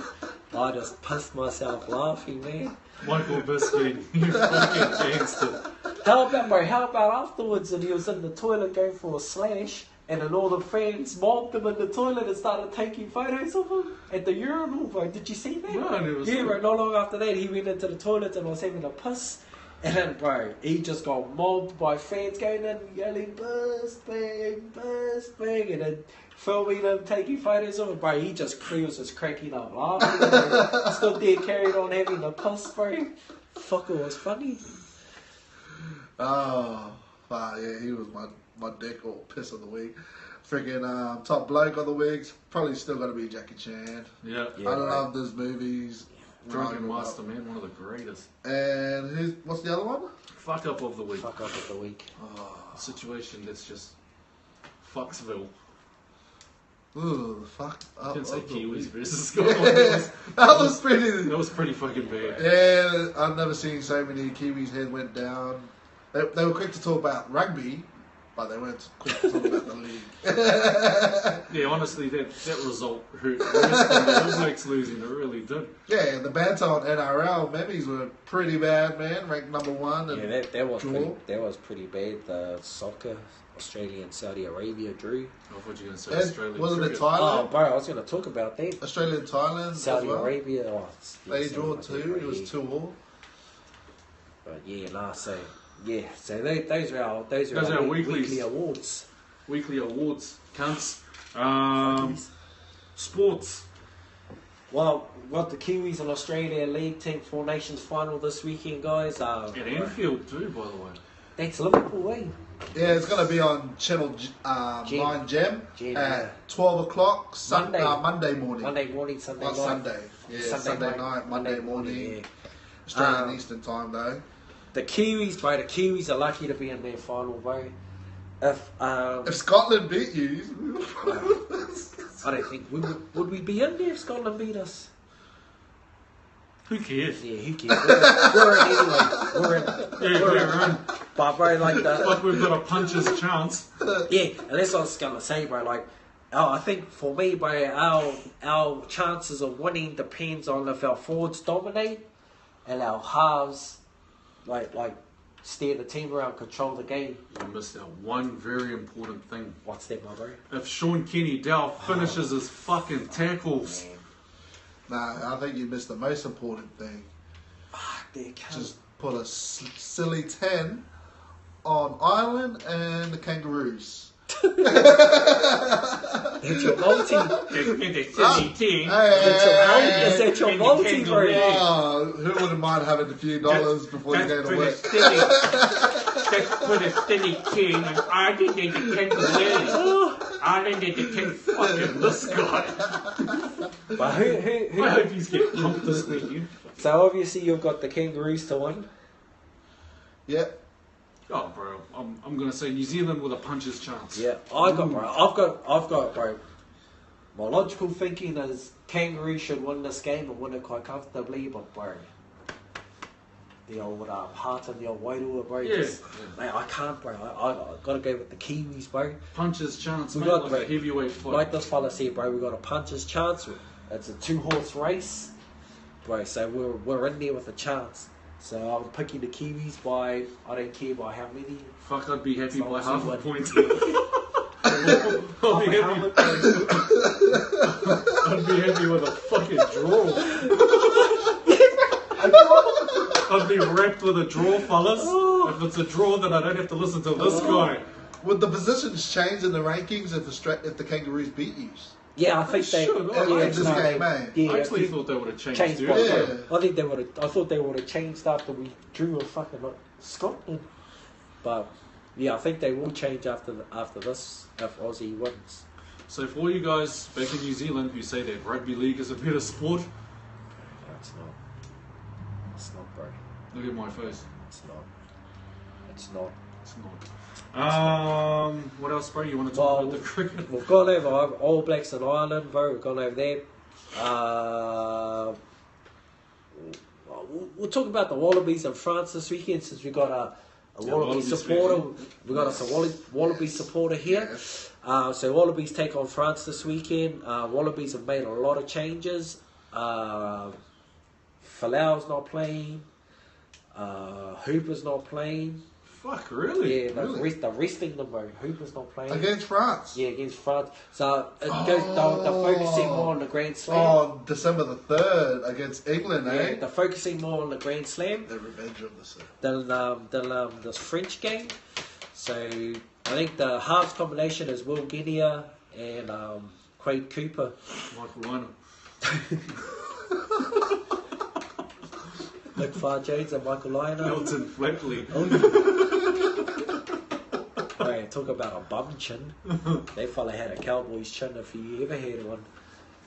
I just pissed myself laughing, man. Michael Bisping, you fucking gangster. How about afterwards when he was in the toilet going for a slash, and then all the fans mobbed him in the toilet and started taking photos of him at the urinal, bro. Did you see that? No, I never Yeah, saw bro, it. not long after that, he went into the toilet and was having a piss. And then, bro, he just got mobbed by fans going in, yelling, Bisping, Bisping, and then filming him, taking photos of him, bro. He was just cracking up laughing, bro. Stood there, carried on having a piss, bro. Fuck, it was funny. Oh, wow, yeah, he was my dick or piss of the week. Freaking top bloke of the week's probably still gonna be Jackie Chan. Yeah. Yeah, I right. love those movies. Drunken Master, man, one of the greatest. And what's the other one? Fuck up of the week. Fuck up of the week. Situation that's just Fucksville. Ooh, fuck I up. didn't say of the Kiwis week. versus Scotland. That was pretty fucking bad. Yeah, I've never seen so many Kiwis' head went down. They were quick to talk about rugby, but they weren't quick to talk about the league. Yeah, honestly, that result hurt. The All Blacks losing, it really did. Yeah, the banter on NRL memes were pretty bad, man. Ranked number 1. And Yeah, that was pretty bad. The soccer, Australia and Saudi Arabia drew. I thought you were going to say Australia. Wasn't it cricket. Oh, Thailand? bro, I was going to talk about that. Australia and Thailand. Saudi as well. Arabia. They drew 2. It was 2-2. But yeah, so those are our weeklies. weekly awards. Weekly awards, cunts. Sports. Well, we've got the Kiwis and Australia League Team Four Nations final this weekend, guys. At Anfield too, by the way. That's Liverpool, eh? Yeah, it's going to be on Channel 9 Gem Gem, at yeah. 12 o'clock Monday. Monday morning. Monday morning, Sunday Not night. Sunday. Yeah, Sunday night, Monday morning. Yeah. Australian Eastern Time, though. The Kiwis, bro, are lucky to be in their final, bro. If Scotland beat you... I don't think would we be in there if Scotland beat us? Who cares? Yeah, who cares? We're in anyway. We're in. But bro, Like we've got a puncher's chance. Yeah, and that's what I was gonna say, bro. Like, I think for me, bro, our chances of winning depends on if our forwards dominate and our halves, like steer the team around, control the game. You missed out one very important thing. What's that, my bro? If Sean Kenny Dow finishes his fucking tackles. Man. Nah, I think you missed the most important thing. There comes. Just put a silly 10 on Ireland and the Kangaroos. That's your multi. It's a team. Is that your multi, bro? Oh, who wouldn't mind having a few dollars before you go to work? That's for the silly king, and Ireland and the Kangaroos. Ireland and the King fucking this guy. But who I hope he's getting pumped this weekend. So obviously you've got the Kangaroos to win. Yep. Oh, bro, I'm gonna say New Zealand with a puncher's chance. Yeah, I've got, bro. My logical thinking is Kangaroos should win this game and win it quite comfortably, but bro, the old heart and the old Wairua, bro. Yeah. Mate, I can't, bro. I gotta go with the Kiwis, bro. Puncher's chance, We mate, got, like bro, a heavyweight fight. like this fella said, bro. We got a puncher's chance. It's a 2-horse race, bro. So we're in there with a chance. So I'm picking the Kiwis by, I don't care by how many. Fuck, I'd be happy As long by as half you a win. point. I'd be happy with a fucking draw. I'd be wrapped with a draw, fellas. If it's a draw, then I don't have to listen to this guy. Would the positions change in the rankings if the Kangaroos beat you? Yeah, I think they. should. This game, eh? Yeah, I actually if you thought they would have changed changed too. by- Yeah. I think they would have. I thought they would have changed after we drew a fucking Scotland. But yeah, I think they will change after this if Aussie wins. So for all you guys back in New Zealand who say that rugby league is a better sport, No, it's not. It's not, bro. look at my face. It's not. It's not. It's not. What else, bro? You want to talk about the cricket? We've gone over All Blacks in Ireland, bro. We've gone over there. We'll talk about the Wallabies in France this weekend since we got a Wallaby Wallabies supporter. fan. We got us a Wallaby supporter here. So Wallabies take on France this weekend. Wallabies have made a lot of changes. Falau's not playing. Hooper's not playing. Fuck, really? Yeah, they're resting them, bro. Hooper's not playing. Against France? Yeah, against France. So it goes. They're focusing more on the Grand Slam. On December the 3rd against England, Yeah, eh? they're focusing more on the Grand Slam The revenge of the Sith. than this French game. So I think the halves combination is Will Guinea and Quade Cooper. Michael Liner. Nick Farr-Jones and Michael Liner. Elton Flatley. Right, talk about a bum chin. That fella had a Cowboys chin if you ever had one.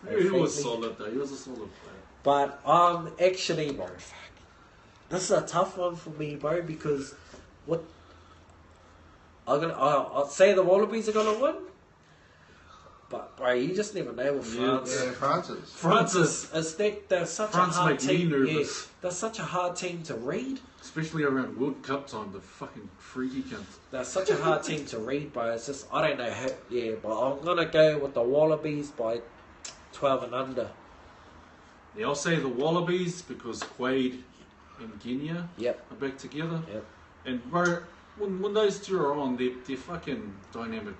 He was solid though. He was a solid player. But actually, bro, fuck. This is a tough one for me, bro, because I'll say the Wallabies are gonna win. But bro, you just never know with France. Yeah, Francis. They're such France a hard make me team. nervous. Yeah, they're such a hard team to read. Especially around World Cup time, the fucking freaky cunts. They're such a hard team to read, bro. It's just I don't know how. Yeah, but I'm gonna go with the Wallabies by 12 and under. Yeah, I'll say the Wallabies because Quaid and Guinea Yep. are back together. Yep. And bro, when those two are on, they're fucking dynamic.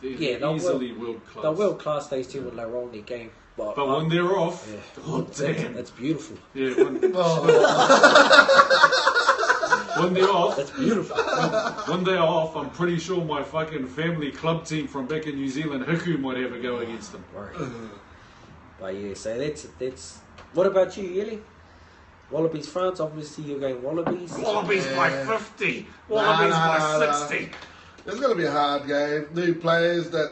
They're they're easily world class. They're world class. Those two when they're on their game. But when they're off, yeah, god damn. that's beautiful. Yeah, when they're off, That's beautiful. when they're off, I'm pretty sure my fucking family club team from back in New Zealand, Hiku, might have a go against them. Right. But yeah, so that's. What about you, Yele? Wallabies France. Obviously, you're going Wallabies. Wallabies by 50. Wallabies by 60. It's going to be a hard game. New players that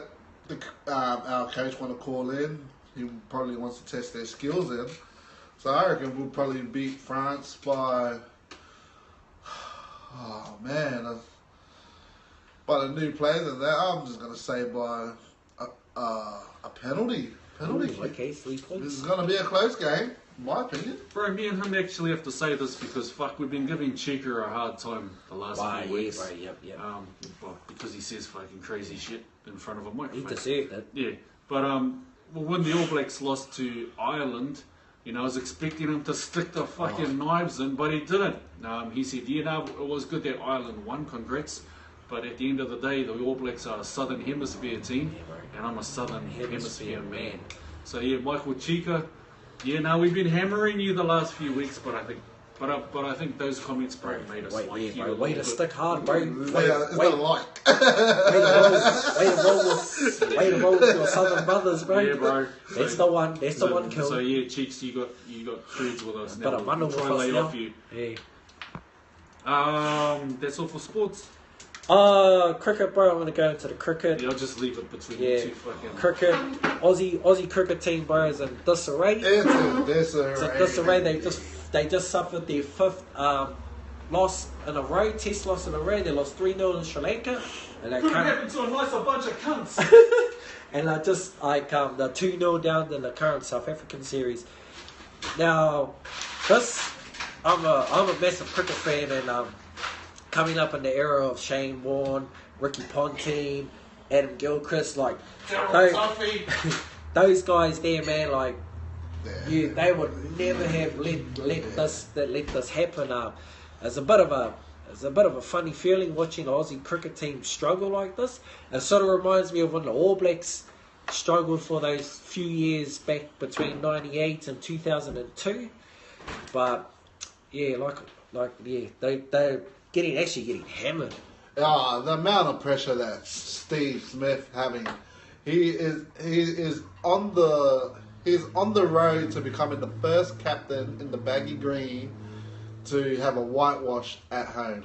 our coach want to call in. He probably wants to test their skills in. So I reckon we'll probably beat France by... Oh, man. By the new players and that, I'm just going to say by a penalty. Penalty. Ooh, okay, 3 This points. is going to be a close game, in my opinion. Bro, me and him actually have to say this because fuck, we've been giving Cheeker a hard time the last few weeks. Right, yep. Because he says fucking crazy shit in front of a He microphone. deserved it. Yeah, but when the All Blacks lost to Ireland, you know, I was expecting him to stick the fucking knives in, but he didn't. He said, it was good that Ireland won, congrats. But at the end of the day, the All Blacks are a Southern Hemisphere team, and I'm a Southern Hemisphere man. So yeah, Michael Cheika, we've been hammering you the last few weeks, but I think those comments, bro, made us like you. Way to stick hard, bro. It's not a like. Way to roll with your Southern brothers, bro. Yeah, bro. That's the one. That's the one kill. So yeah, Cheeks, you got creds with us now. But a bundle We'll with try us lay now. off you. Yeah. That's all for sports. Cricket, bro. I'm gonna go into the cricket. Yeah, I'll just leave it between the two fucking. Cricket. Aussie cricket team, bro, is in disarray. It's in disarray. It's in disarray. They just suffered their 5th loss in a row, test loss in a row. They lost 3-0 in Sri Lanka. And they Could have happened to a nicer bunch of cunts. and I just they're 2-0 down in the current South African series. Now, I'm a massive cricket fan, and coming up in the era of Shane Warne, Ricky Ponting, Adam Gilchrist, like those guys there, man, like they would never have let this happen. It's a bit of a funny feeling watching the Aussie cricket team struggle like this. It sort of reminds me of when the All Blacks struggled for those few years back between '98 and 2002. But yeah, they're getting hammered. The amount of pressure that Steve Smith having, he is on the road to becoming the first captain in the baggy green to have a whitewash at home.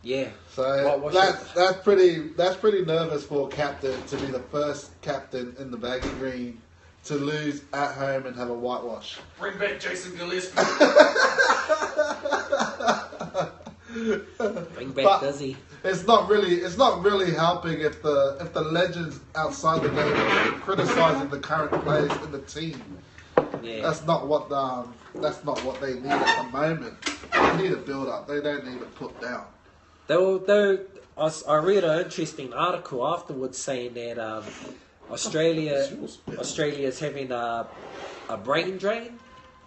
Yeah. So that's pretty nervous for a captain to be the first captain in the baggy green to lose at home and have a whitewash. Bring back Jason Gillespie. Bring back Dizzy. It's not really helping if the legends outside the game are criticising the current players in the team. Yeah. That's not what they need at the moment. They need a build up. They don't need a put down. I read an interesting article afterwards saying that Australia is having a brain drain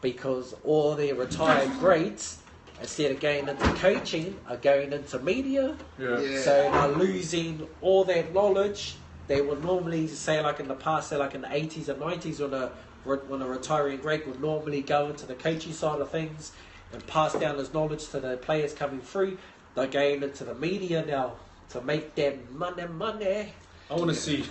because all their retired greats, instead of going into coaching, are going into media. Yeah. So they're losing all that knowledge. They would normally say, like in the past, say like in the 80s and 90s, when a retiring great would normally go into the coaching side of things and pass down his knowledge to the players coming through. They're going into the media now to make them money. I want to see.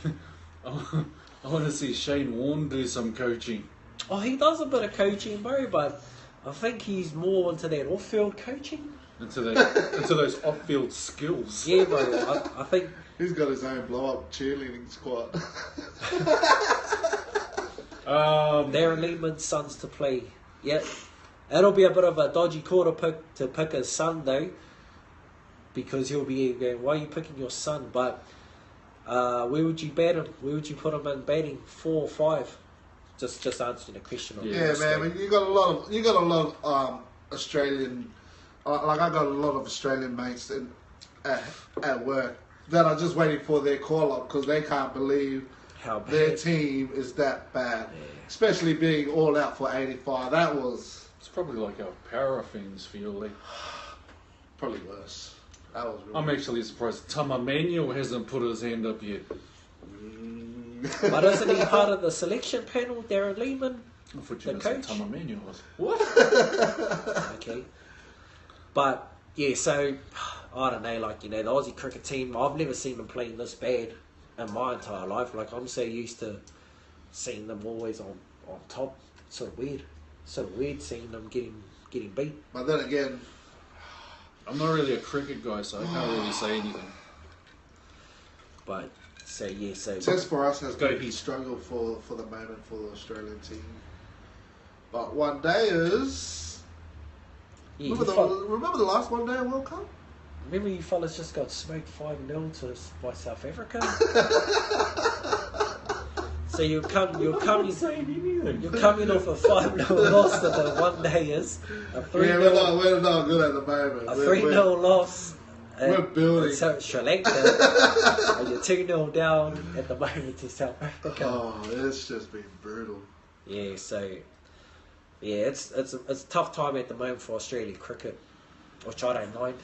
I want to see Shane Warne do some coaching. Oh, he does a bit of coaching, bro, but I think he's more into that off-field coaching. Into those off-field skills. Yeah, bro. I think He's got his own blow-up cheerleading squad. Darren Lehman's son's to play. Yeah, it'll be a bit of a dodgy call to pick his son though, because he'll be going, "Why are you picking your son?" But where would you bat him? Where would you put him in batting? 4 or 5? Just answering the question. Yeah, man. I mean, you got a lot of Australian. Like I got a lot of Australian mates at work that are just waiting for their call up because they can't believe how bad their team is that bad. Yeah. Especially being all out for 85. That was... It's probably like our paraffins for your league. Probably worse. That was really I'm actually surprised Tama Manuel hasn't put his hand up yet. But isn't he part of the selection panel, Darren Lehman? I thought you were going to say Tama Manuel. What? Okay. But, yeah, so, I don't know, like, you know, the Aussie cricket team, I've never seen them playing this bad in my entire life. Like, I'm so used to seeing them always on top. It's sort of weird. Sort of weird seeing them getting beat. But then again... I'm not really a cricket guy, so I can't really say anything. But, so, yeah, so... Test for us has been a struggle for the moment for the Australian team. But one day is... Yeah, remember the last one day of World Cup? Remember you fellas just got smoked 5-0 by South Africa? So you're coming off a 5-0 loss to the one dayers. We're not good at the moment. A 3-0 loss. We're building. Sri Lanka. And you're 2-0 down at the moment to South Africa. Oh, it's just been brutal. Yeah, so... Yeah, it's a tough time at the moment for Australian cricket, which I don't mind.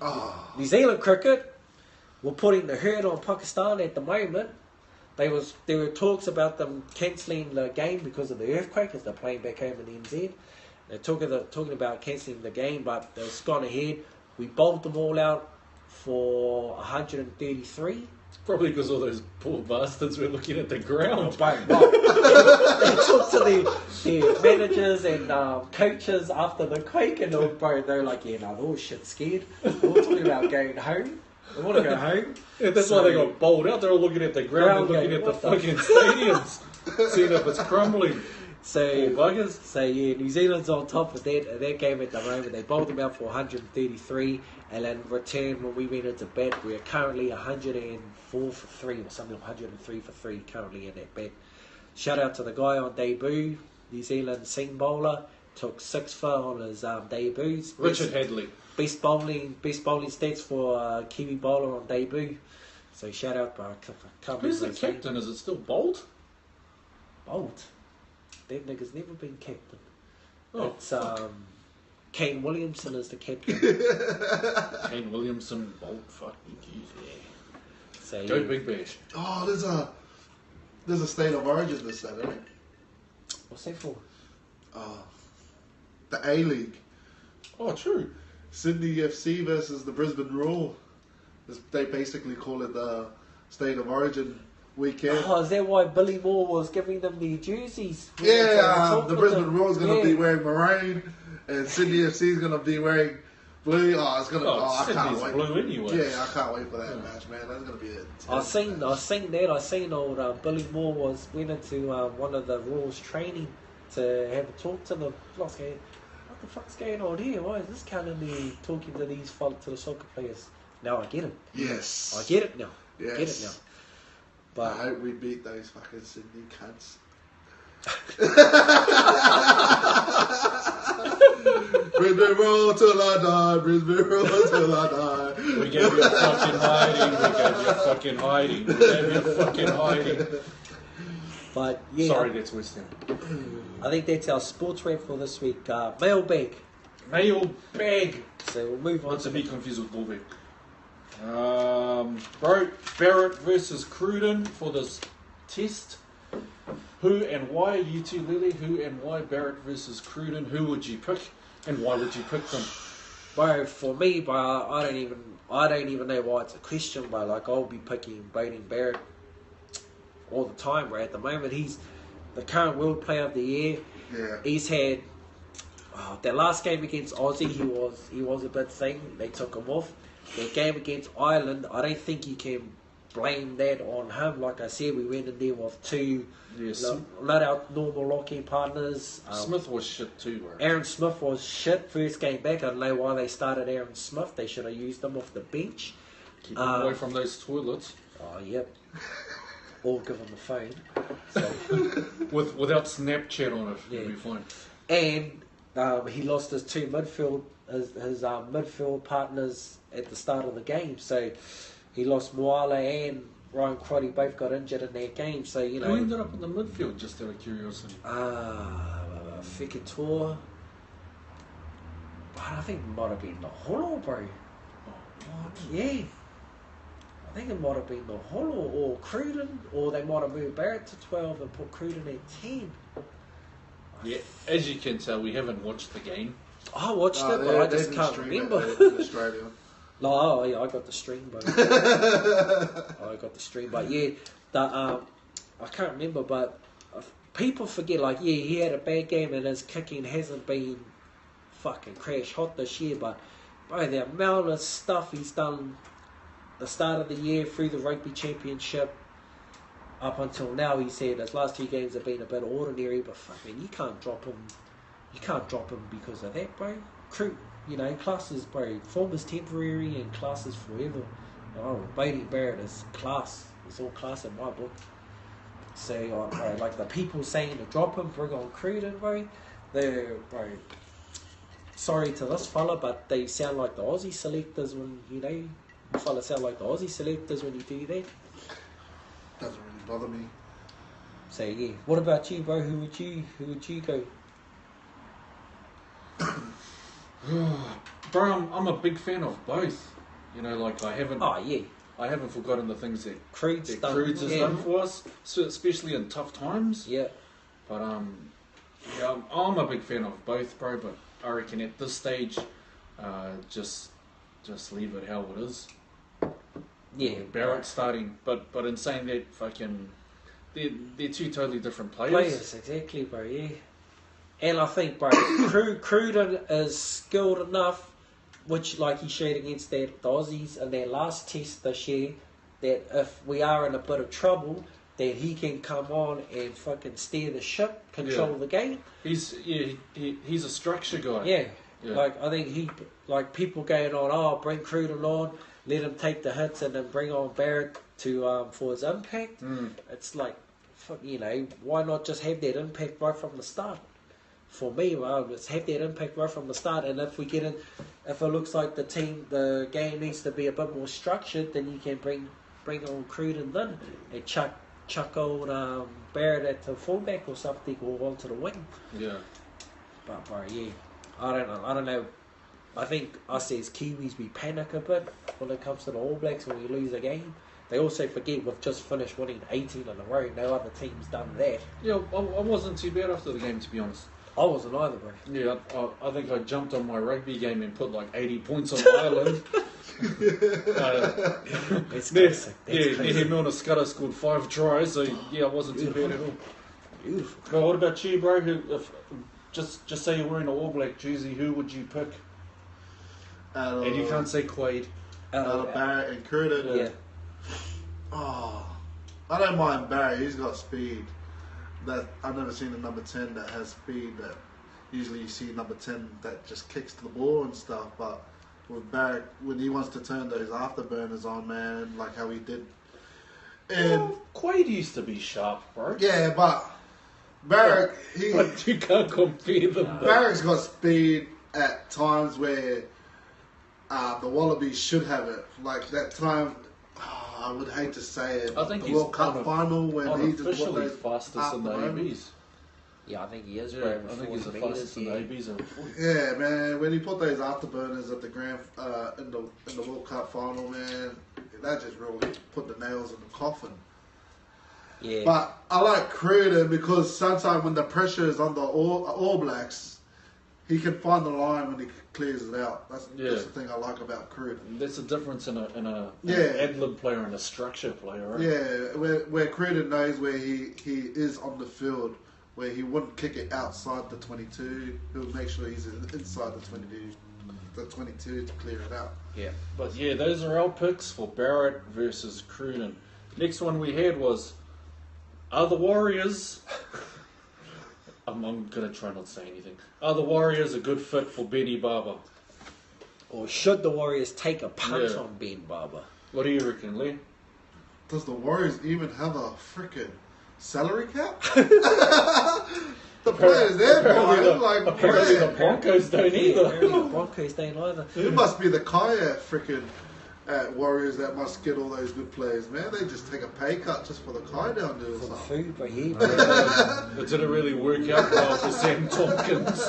Oh. New Zealand cricket, we're putting the hurt on Pakistan at the moment. There were talks about them cancelling the game because of the earthquake as they're playing back home in the NZ. They're talking about cancelling the game, but it's gone ahead. We bowled them all out for 133. Probably because all those poor bastards were looking at the ground. They talked to the managers and coaches after the quake, and they're like, yeah, no, they're all shit scared. We're talking about going home. They want to go home. Yeah, that's why they got bowled out. They're all looking at the ground and looking at the fucking stadiums, seeing if it's crumbling. So yeah, New Zealand's on top of that game at the moment. They bowled them out for 133, and in return, when we went into bat, we are currently 104 for 3 or something, 103 for 3 currently in that bat. Shout out to the guy on debut, New Zealand seam bowler, took 6 for on his debuts. Richard Hadley. Best bowling stats for Kiwi bowler on debut. So shout out, but I can't Who's the captain? Is it still Bolt? Bolt? That nigga's never been captain. Oh, it's Kane Williamson is the captain. Kane Williamson, Bolt, fucking keys. Yeah. So, go Big Bash. Oh, there's a state of origin this Saturday. What's that for? The A-League. Oh, true. Sydney FC versus the Brisbane Roar. They basically call it the state of origin weekend. Oh, is that why Billy Moore was giving them the jerseys? Yeah, the Brisbane Roar is going to be wearing maroon, and Sydney FC is going to be wearing blue. Oh, it's going to. I can't wait. Blue anyway. Yeah, I can't wait for that match, man. That's going to be it. I seen old Billy Moore went into one of the Roar's training to have a talk to them. I was going, what the fuck's going on here? Why is this Cannon talking to the soccer players? Now I get it. Yes. I get it now. Yes. Get it now. But I hope we beat those fucking Sydney cunts. Brisbane Roar till I die. Brisbane Roar till I die. We gave you a fucking hiding. We gave you a fucking hiding. But yeah. Sorry, that's West Ham. I think that's our sports wrap for this week. Mailbag. So we'll move on. Not to be confused with Bullbag. Barrett versus Cruden for this test. Who and why? You two, Lily. Who and why Barrett versus Cruden? Who would you pick, and why would you pick them? Bro, for me, bro, I don't even know why it's a question. But like, I'll be picking Beauden Barrett all the time. Bro, at the moment, he's the current World Player of the Year. Yeah. He's had that last game against Aussie. He was a bit thing. They took him off. That game against Ireland, I don't think you can blame that on him. Like I said, we went in there with two Yeah, not our normal locking partners. Smith was shit too, bro. Aaron Smith was shit first game back. I don't know why they started Aaron Smith. They should have used him off the bench. Keep him away from those toilets. Oh, yep. Or give him the phone. So. Without Snapchat on it, Yeah. it'll be fine. And he lost his two midfield partners at the start of the game. So he lost Moala and Ryan Crotty both got injured in that game. So, you know. Who ended up in the midfield, just out of curiosity? Fikator. But I think it might have been the Holo, bro. Oh, Yeah. I think it might have been the Holo or Cruden, or they might have moved Barrett to 12 and put Cruden at 10. yeah, as you can tell, we haven't watched the game. I watched it, but I just can't remember. In Australia. No, yeah, I got the stream, but I got the stream, but yeah, I can't remember, but people forget. Like, yeah, he had a bad game, and his kicking hasn't been fucking crash hot this year. But bro, the amount of stuff he's done, the start of the year through the rugby championship up until now, he said his last two games have been a bit ordinary. But fucking, you can't drop him. You can't drop him because of that, bro. You know, classes, bro. Form is temporary and class is forever. Oh, Bailey Barrett is class. It's all class in my book. So, bro, like the people saying to drop him, bring on Cruden, bro. They're, bro. Sorry to this fella, but they sound like the Aussie selectors when, you know, you fella sound like the Aussie selectors when you do that. Doesn't really bother me. So, yeah. What about you, bro? Who would you go? Bro, I'm a big fan of both. You know, like I haven't forgotten the things that Creed's that done. Croods has done for us, so especially in tough times. Yeah. But yeah, I'm a big fan of both, bro. But I reckon at this stage, just leave it how it is. Yeah. Barrett starting, but in saying that, fucking, they're two totally different players. Players, exactly, bro, yeah. And I think, bro, Cruden is skilled enough, which, like he showed against the Aussies in their last test this year, that if we are in a bit of trouble, that he can come on and fucking steer the ship, control the game. He's a structure guy. Yeah. Like, I think people going on, bring Cruden on, let him take the hits, and then bring on Barrett to for his impact. It's like, you know, why not just have that impact right from the start? For me, let's have that impact right from the start. And if if it looks like the game needs to be a bit more structured, then you can bring on Cruden then and chuck old Barrett at the fullback or something, or onto the wing. Yeah. But bro, yeah, I don't know. I think us as Kiwis, we panic a bit when it comes to the All Blacks when we lose a game. They also forget we've just finished winning 18 in a row. No other team's done that. Yeah, I wasn't too bad after the game, to be honest. I wasn't either, bro. Yeah, I think I jumped on my rugby game and put like 80 points on Ireland. That's classic. Eddie Milner Scudder scored 5 tries, so yeah, I wasn't too bad at all. Beautiful. But what about you, bro? Just say you're wearing an All Black jersey, who would you pick? And you can't say Quaid. Out of Barrett and Cruden. Yeah. Oh, I don't mind Barrett. He's got speed. That I've never seen a number 10 that has speed. That usually you see number 10 that just kicks to the ball and stuff. But with Barrett, when he wants to turn those afterburners on, man, like how he did. And Quaid used to be sharp, bro. yeah, but Barrett, But you can't compare them. Barrett's got speed at times where the Wallabies should have it. Like that time. I would hate to say it. I think the he's World Cup final when he just unofficially fastest in the ABs. Yeah, I think he is, Yeah, bro. I think he's the fastest in the ABs. Yeah, man. When he put those afterburners at the in the World Cup final, man, that just really put the nails in the coffin. Yeah. But I like Cruden because sometimes when the pressure is on the All Blacks, he can find the line when he clears it out. That's the thing I like about Cruden. That's the difference in an Yeah. ad-lib player and a structure player, right? Yeah, where Cruden knows where he is on the field, where he wouldn't kick it outside the 22. He'll make sure he's inside the 22 to clear it out. Yeah. But yeah, those are our picks for Barrett versus Cruden. Next one we had was, are the Warriors... I'm going to try not to say anything. Are the Warriors a good fit for Benny Barber? Or should the Warriors take a punt Yeah. on Ben Barber? What do you reckon, Lee? Does the Warriors even have a freaking salary cap? The players there, Brian, like, Apparently the man, Broncos don't either. Apparently the Broncos don't either. it must be the Kaya freaking Warriors that must get all those good players, man. They just take a pay cut just for the Kai down there or For the something. food, but yeah. It didn't really work out well for Sam Tompkins.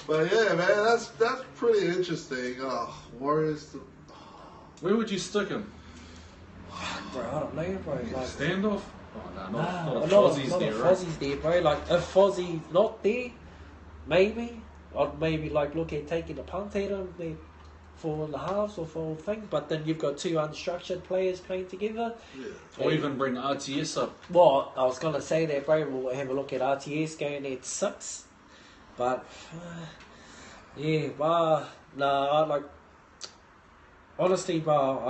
But yeah, man, that's pretty interesting. Oh, Warriors. Where would you stick him? Bro, I don't know, bro. Like, Standoff? Oh, no, not if not Fozzie's if there, right? Fozzie's there, bro. Like, if Fozzie's not there, maybe I'd maybe like look at taking a punt at him there for the halves or for thing. But then you've got two unstructured players playing together. Yeah. Or even bring RTS up. Well, I was gonna say that, bro. We'll have a look at RTS going at 6, but yeah, nah, like honestly, bro,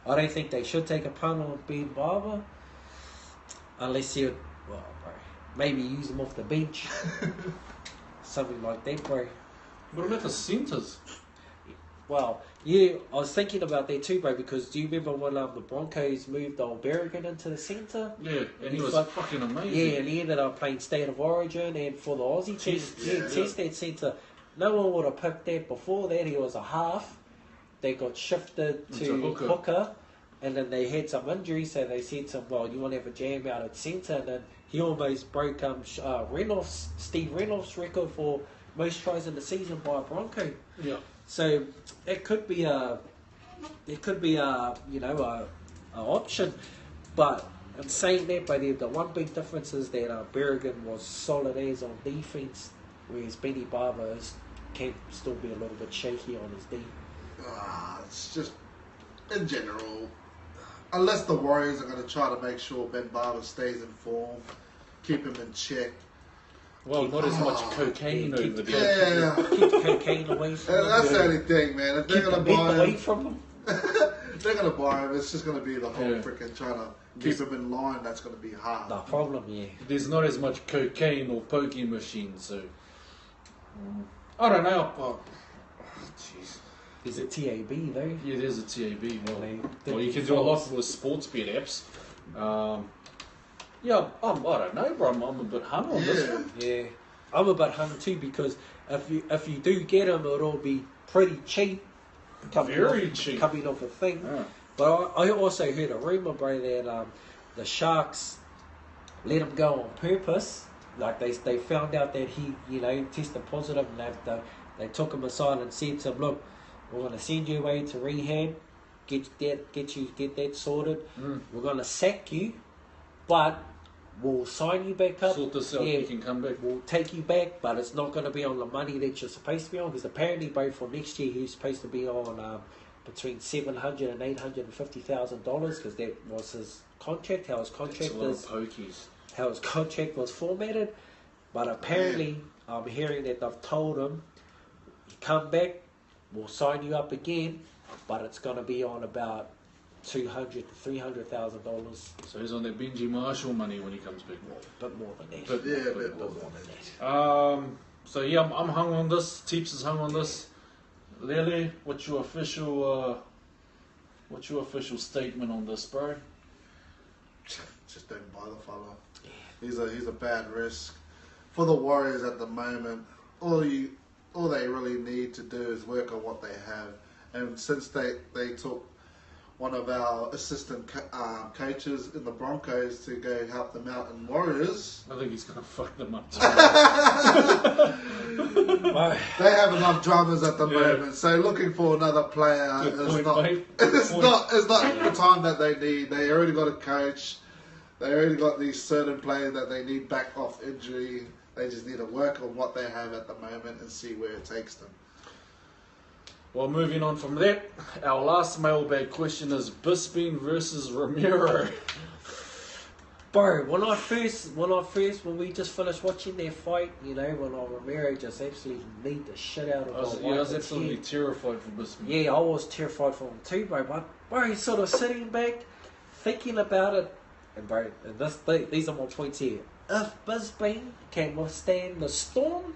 I don't think they should take a punt on Ben Barber unless you, well, bro, maybe use him off the bench, something like that, bro. What about the centres? Well, yeah, I was thinking about that too, bro, because do you remember when the Broncos moved old Berrigan into the centre? Yeah, and he was Like- fucking amazing. Yeah, and he ended up playing State of Origin and for the Aussie test, test at centre. No one would have picked that before that. He was a half. They got shifted to Into hooker, and then they had some injuries, so they said to him, well, you want to have a jam out at centre, and then he almost broke Steve Reynolds' record for most tries in the season by a Bronco. Yeah. So it could be a option, but in saying that, but the one big difference is that Berrigan was solid as on defense, whereas Benny Barber can still be a little bit shaky on his D. It's just in general, unless the Warriors are going to try to make sure Ben Barber stays in form, keep him in check. Well, not as much cocaine over there. Yeah, Keep the cocaine away from him. that's the only thing, man. If they're Keep going the to meth buy away him, from him. they're going to buy him. It's just going to be the whole Yeah. freaking trying to keep him in line. That's going to be hard. No problem, yeah. There's not as much cocaine or poking machines, so... I don't know. Oh, jeez. There's a TAB though. Yeah, there's a TAB. They- Well, you can do a lot with sports bet apps. Yeah, I don't know, bro. I'm a bit hung on this Yeah. one. Yeah, I'm a bit hung too because if you do get him, it'll be pretty cheap. Very cheap. Coming off a thing. Yeah. But I also heard a rumour, bro, that the Sharks let him go on purpose. Like they found out that he, tested positive, and they took him aside and said to him, "Look, we're going to send you away to rehab, get that sorted. We're going to sack you, but we'll sign you back up. Sort this out, Yeah, you can come back. we'll take you back, but it's not going to be on the money that you're supposed to be on, because apparently, bro, for next year he's supposed to be on between $700,000 and $850,000, because that was his contract. How his It's contract a lot is, of pokies. how his contract was formatted. But apparently, I'm hearing that they've told him, you come back, we'll sign you up again, but it's going to be on about $200,000 to $300,000. So he's on that Benji Marshall money when he comes back. A bit more than that. But- Yeah, a a bit more more. than that. So yeah, I'm hung on this. Teeps is hung on this. Lele, what's your official statement on this, bro? Just don't buy the fella. He's a bad risk for the Warriors at the moment. All they really need to do is work on what they have. And since they took one of our assistant coaches in the Broncos to go help them out in Warriors, I think he's gonna fuck them up too. they have enough dramas at the Yeah. moment. So looking for another player Good is point, not. mate. It's not the time that they need. They already got a coach. They already got these certain players that they need back off injury. They just need to work on what they have at the moment and see where it takes them. Well, moving on from that, our last mailbag question is Bisping versus Romero. Bro, when we just finished watching their fight, when Romero just absolutely kneed the shit out of I was Whiteman's absolutely head. terrified for Bisping. Yeah, I was terrified for him too, bro. But bro, he's sort of sitting back, thinking about it, and bro, and these are my points here. If Brisbane can withstand the storm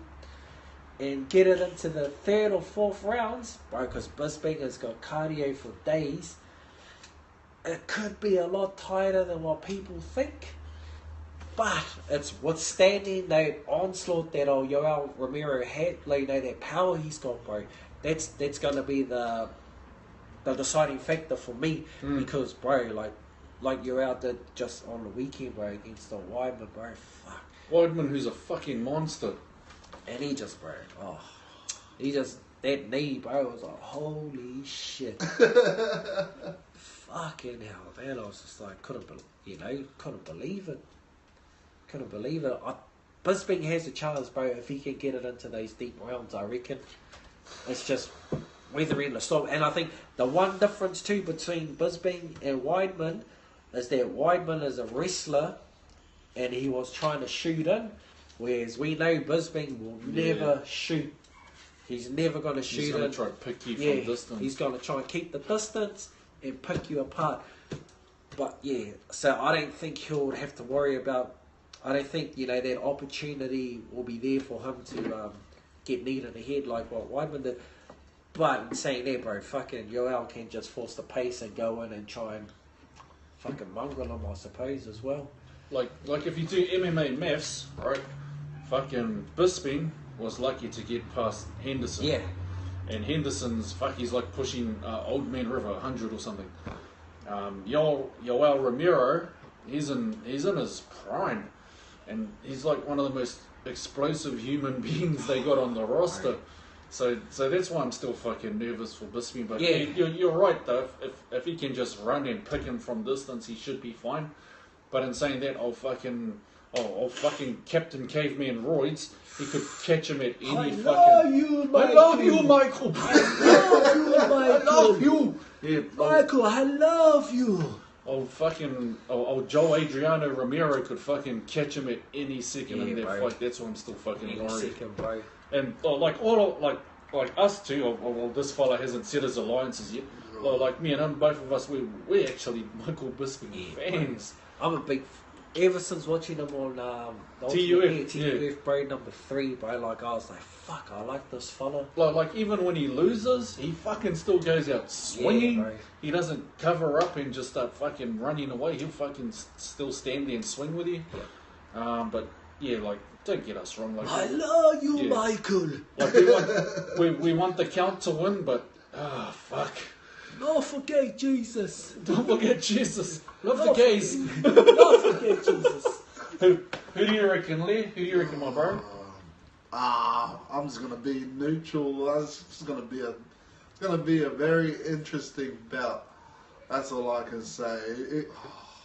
and get it into the 3rd or 4th rounds, bro, because Brisbane has got cardio for days, it could be a lot tighter than what people think. But it's withstanding that onslaught that Yoel Romero had, like, that power he's got, bro. That's going to be the deciding factor for me, because, bro, like Yoel did just on the weekend, bro, against the Weidman, bro. Fuck. Weidman, who's a fucking monster. And he just, bro, that knee, bro, was like, holy shit. Fucking hell, man. I was just like, couldn't believe it. Couldn't believe it. Brisbane has a chance, bro, if he can get it into those deep rounds, I reckon. It's just weathering the storm. And I think the one difference, too, between Brisbane and Weidman is that Weidman is a wrestler and he was trying to shoot in, whereas we know Brisbane will never shoot. He's never going to shoot in. He's going to try to pick you from distance. He's going to try and keep the distance and pick you apart. But, yeah, so I don't think he'll have to worry about... I don't think, that opportunity will be there for him to get kneed in the head like what Weidman did. But in saying that, bro, fucking Yoel can just force the pace and go in and try and fucking mongrel him, I suppose, as well. Like if you do MMA maths, right, fucking Bisping was lucky to get past Henderson. Yeah. And Henderson's, he's like pushing Old Man River 100 or something. Yoel Romero, he's in his prime. And he's like one of the most explosive human beings they got on the roster. So that's why I'm still fucking nervous for Bisping. But yeah, you're right though. If he can just run and pick him from distance, he should be fine. But in saying that, I'll fucking Captain Caveman Roids. He could catch him at any I love you, Michael. I love you. Yeah, Michael, I love you. Old Joe Adriano Romero could fucking catch him at any second in that bro. fight. That's why I'm still fucking Any worried. second, bro. And like us two, well, this fella hasn't set his alliances yet. Like me and him, both of us, we're actually Michael Bisping fans. I'm a big... Ever since watching him on TUF, bro, number 3, bro, like, I was like, fuck, I like this fella. Like even when he loses, he fucking still goes out swinging. Yeah, he doesn't cover up and just start fucking running away. He'll fucking still stand there and swing with you. Yeah. But yeah, like, don't get us wrong. Like, I love you, Michael. Like we want the count to win, but fuck. Don't forget Jesus. Don't forget Jesus. Love the gays. Don't forget Jesus. Who do you reckon, Lee? Who do you reckon, my bro? I'm just gonna be neutral. It's just gonna be a very interesting bout. That's all I can say.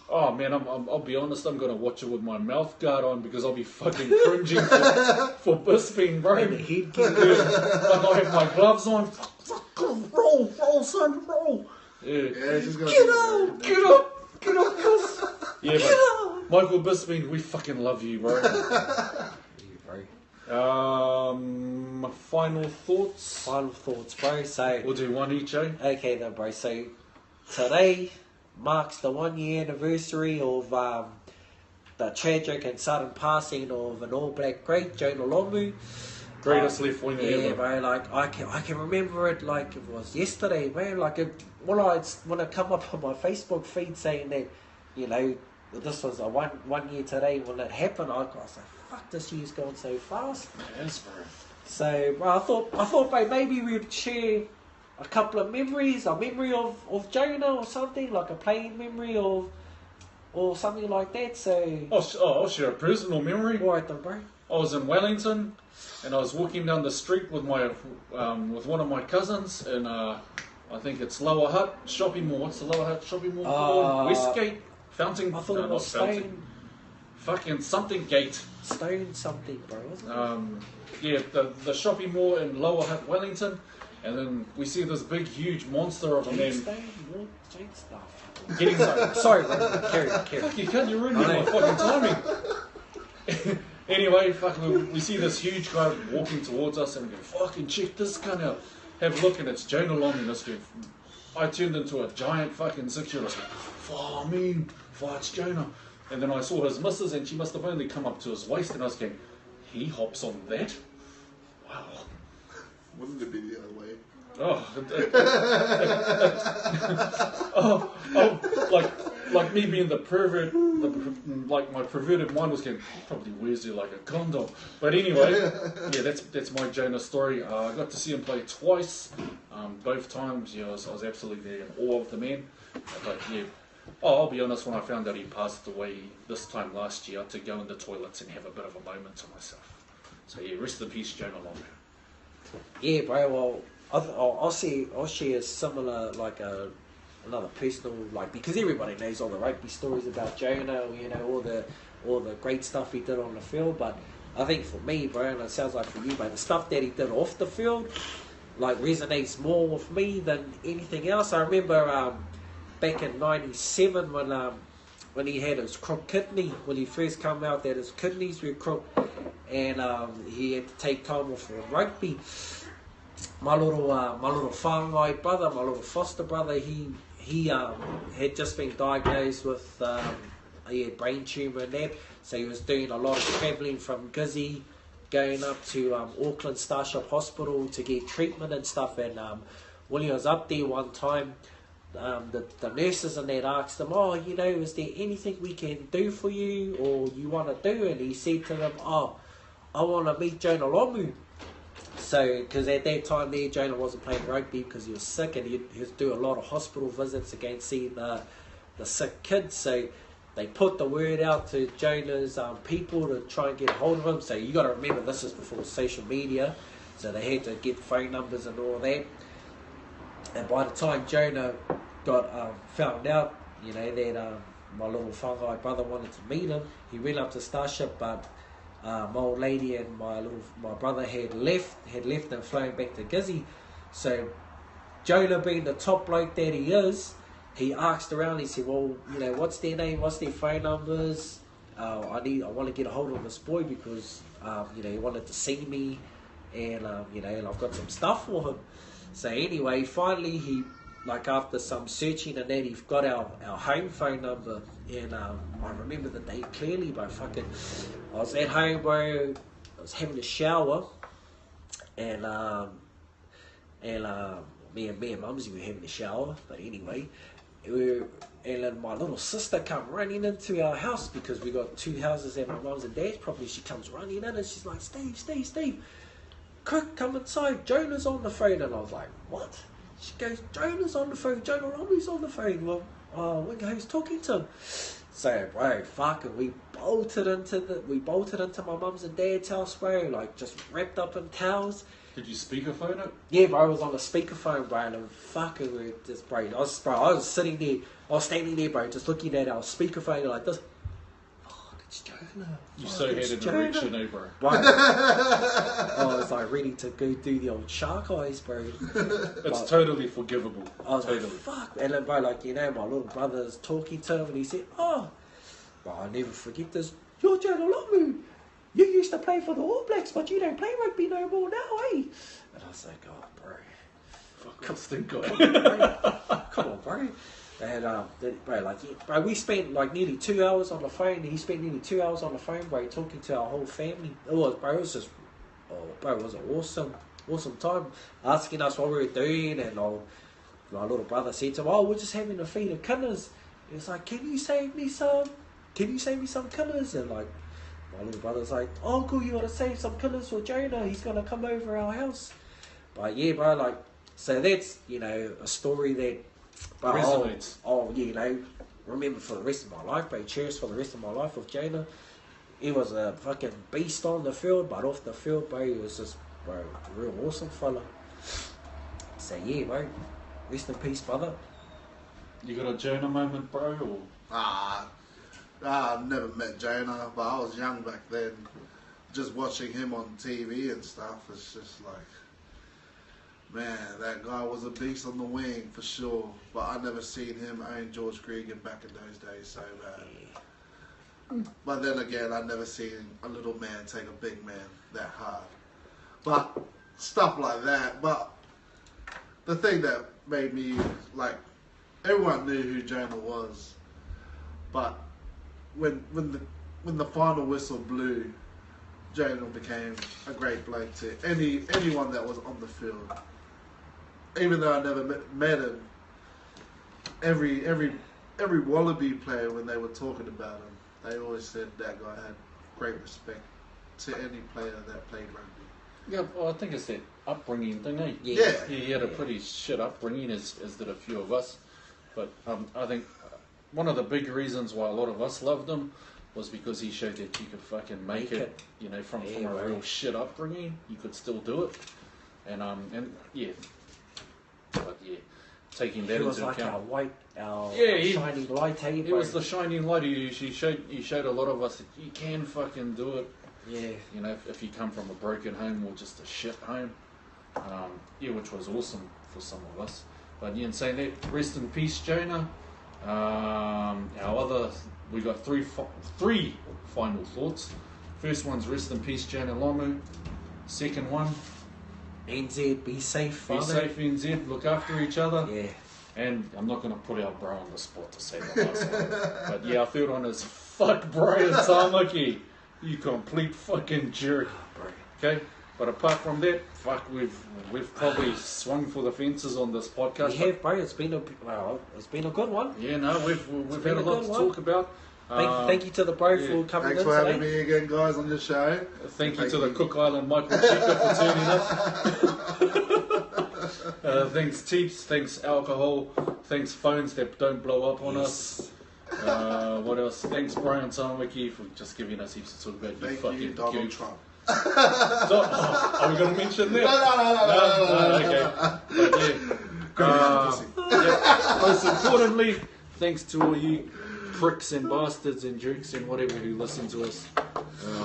Oh man, I'll be honest. I'm gonna watch it with my mouth guard on because I'll be fucking cringing for Bisping, bro. And the headgear. Like I have my gloves on. Roll, son, roll. Yeah, it's just gonna get up, cuz. Yeah, but Michael Bisping, we fucking love you, bro. Final thoughts. Final thoughts, bro. So We'll do one each, eh? okay then, bro. So today marks the 1-year anniversary of the tragic and sudden passing of an All Black great, Jonah Lomu. Greatest left winger ever. Bro, like I can remember it like it was yesterday, man. Like when I come up on my Facebook feed saying that, this was a one year today when it happened, I was like, fuck, this year's gone so fast. Yes, bro. So, bro, I thought, bro, maybe we'd share a couple of memories, a memory of Jonah or something, like a playing memory or something like that. So, I'll share a personal memory. Right then, bro. I was in Wellington, and I was walking down the street with with one of my cousins, and I think it's Lower Hutt shopping mall. What's the Lower Hutt shopping mall called? Westgate, Fountain. I thought it was Stone. Fucking something gate. Stone something, bro. Wasn't it? Yeah, the shopping mall in Lower Hutt, Wellington, and then we see this big, huge monster of a man. Jade stuff. Getting sorry, bro. Carry. Fuck, you can't. You're ruining my fucking timing. Anyway, we see this huge guy walking towards us, and we go, fucking check this cunt out. Have a look, and it's Jonah Long in this dude. I turned into a giant fucking 6-year-old. "Oh, man, it's Jonah." And then I saw his missus, and she must have only come up to his waist, and I was going, "He hops on that? Wow." Wouldn't it be the other way? Like me being the pervert, like my perverted mind was going, "He probably wears it like a condom." But anyway, yeah, that's my Jonah story. I got to see him play twice. Both times, I was absolutely in awe of the man. But yeah, I'll be honest, when I found out he passed away this time last year, I had to go in the toilets and have a bit of a moment to myself. So yeah, rest in peace, Jonah Longo. Yeah, bro. Well, I'll share a similar, like another personal, like, because everybody knows all the rugby stories about Jonah, all the great stuff he did on the field. But I think for me, bro, and it sounds like for you, but the stuff that he did off the field, like, resonates more with me than anything else. I remember back in '97 when he had his crook kidney, when he first came out, that his kidneys were crooked, and he had to take time off from rugby. My little whāngai brother, my little foster brother, he had just been diagnosed with he had brain tumour and that, so he was doing a lot of travelling from Gizzy, going up to Auckland Starship Hospital to get treatment and stuff. And when he was up there one time, the nurses and that asked him, "Oh, is there anything we can do for you or you want to do?" And he said to them, "Oh, I want to meet Jonah Lomu." So, because at that time there, Jonah wasn't playing rugby because he was sick, and he was do a lot of hospital visits to go and see the sick kids. So they put the word out to Jonah's people to try and get a hold of him. So you got to remember, this is before social media, so they had to get phone numbers and all that. And by the time Jonah got found out, that my little whāngai brother wanted to meet him, he went up to Starship, but my old lady and my brother had left and flown back to Gizzy. So Jonah, being the top bloke that he is, he asked around. He said, "Well, what's their name? What's their phone numbers? I want to get a hold of this boy because he wanted to see me, and and I've got some stuff for him." So anyway, finally he, like, after some searching and that, he got our home phone number. And I remember the day clearly, bro. I was at home, bro. I was having a shower, and me and Mumsy were having a shower. But anyway, and then my little sister come running into our house, because we got two houses at my mum's and dad's property. She comes running in and she's like, Steve, quick, come inside. Jonah's on the phone. And I was like, what? She goes, Jonah's on the phone. Jonah Robbie's on the phone. Well, who's talking to him? So, bro, fucking, we bolted into my mum's and dad's house, bro, like, just wrapped up in towels. Did you speakerphone it? Yeah, bro, I was on the speakerphone, bro, and fucking, we just, bro, I was sitting there, I was standing there, bro, just looking at our speakerphone like this. Fuck, it's Jonah. You so had an erection, eh, bro? Right. I was like ready to go do the old shark eyes, bro. It's totally forgivable. I was totally. like, fuck. And then, bro, like, my little brother's talking to him, and he said, "Oh, bro, I'll never forget this. You're Jonah Lomu. You used to play for the All Blacks, but you don't play rugby no more now, eh?" And I was like, "Oh, bro. Fuck, what's the guy?" Come on, bro. And, bro, we spent like nearly 2 hours on the phone. He spent nearly 2 hours on the phone, bro, talking to our whole family. It was just, it was an awesome time, asking us what we were doing. And my little brother said to him, "Oh, we're just having a feed of killers." He was like, "Can you save me some killers?" And like, my little brother's like, "Oh, cool, you gotta save some killers for Jonah. He's gonna come over our house." But yeah, bro, like, so that's, a story that, but resonates. Remember for the rest of my life, bro. Cherish for the rest of my life with Jonah. He was a fucking beast on the field, but off the field, bro, he was just, bro, a real awesome fella. So yeah, bro. Rest in peace, brother. You got a Jonah moment, bro? Or? I never met Jonah, but I was young back then. Just watching him on TV and stuff, it's just like, man, that guy was a beast on the wing for sure. But I never seen him own George Gregan back in those days so bad. But then again, I never seen a little man take a big man that hard. But stuff like that. But the thing that made me, like, everyone knew who Jonah was. But when the final whistle blew, Jonah became a great bloke to anyone that was on the field. Even though I never met him, every Wallaby player, when they were talking about him, they always said that guy had great respect to any player that played rugby. Yeah, well, I think it's that upbringing thing, eh? Yeah. He had a pretty shit upbringing, as did a few of us. But I think one of the big reasons why a lot of us loved him was because he showed that you could fucking make it. You know, from a real shit upbringing, you could still do it. And yeah. But yeah, taking that into account. He was like our shining light. He was the shining light. He showed a lot of us that you can fucking do it. Yeah. You know, if you come from a broken home or just a shit home. Yeah, which was awesome for some of us. But yeah, in saying that, rest in peace, Jonah. We got three final thoughts. First one's rest in peace, Jonah Lomu. Second one, NZ, be safe, be safe, NZ. Look after each other. Yeah. And I'm not going to put our bro on the spot to say the last one. But yeah, our third one is fuck Brian Tamaki. You complete fucking jerk. Okay? But apart from that, fuck, we've probably swung for the fences on this podcast. We have, bro. It's been a good one. Yeah, no, we've had a lot to talk about. Thank you to the bro for coming Thanks in for today. having me again, guys, on the show. Thank you to the Cook Island Michael Checker for turning up. Thanks Teeps, thanks alcohol, thanks phones that don't blow up on us. What else? Thanks Brian Tamaki for just giving us heaps to talk about. Thank fucking you, Donald goof. Trump. Are we going to mention that? No, okay. But yeah. Most importantly, thanks to all you pricks and bastards and jerks and whatever who listen to us.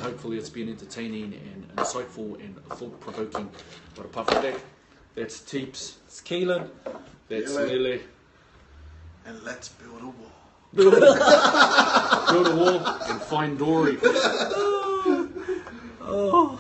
Hopefully it's been entertaining and insightful and thought-provoking. But apart from that, that's Teeps. It's Keelan. That's Yele. And let's build a wall. Build a wall and find Dory. Oh.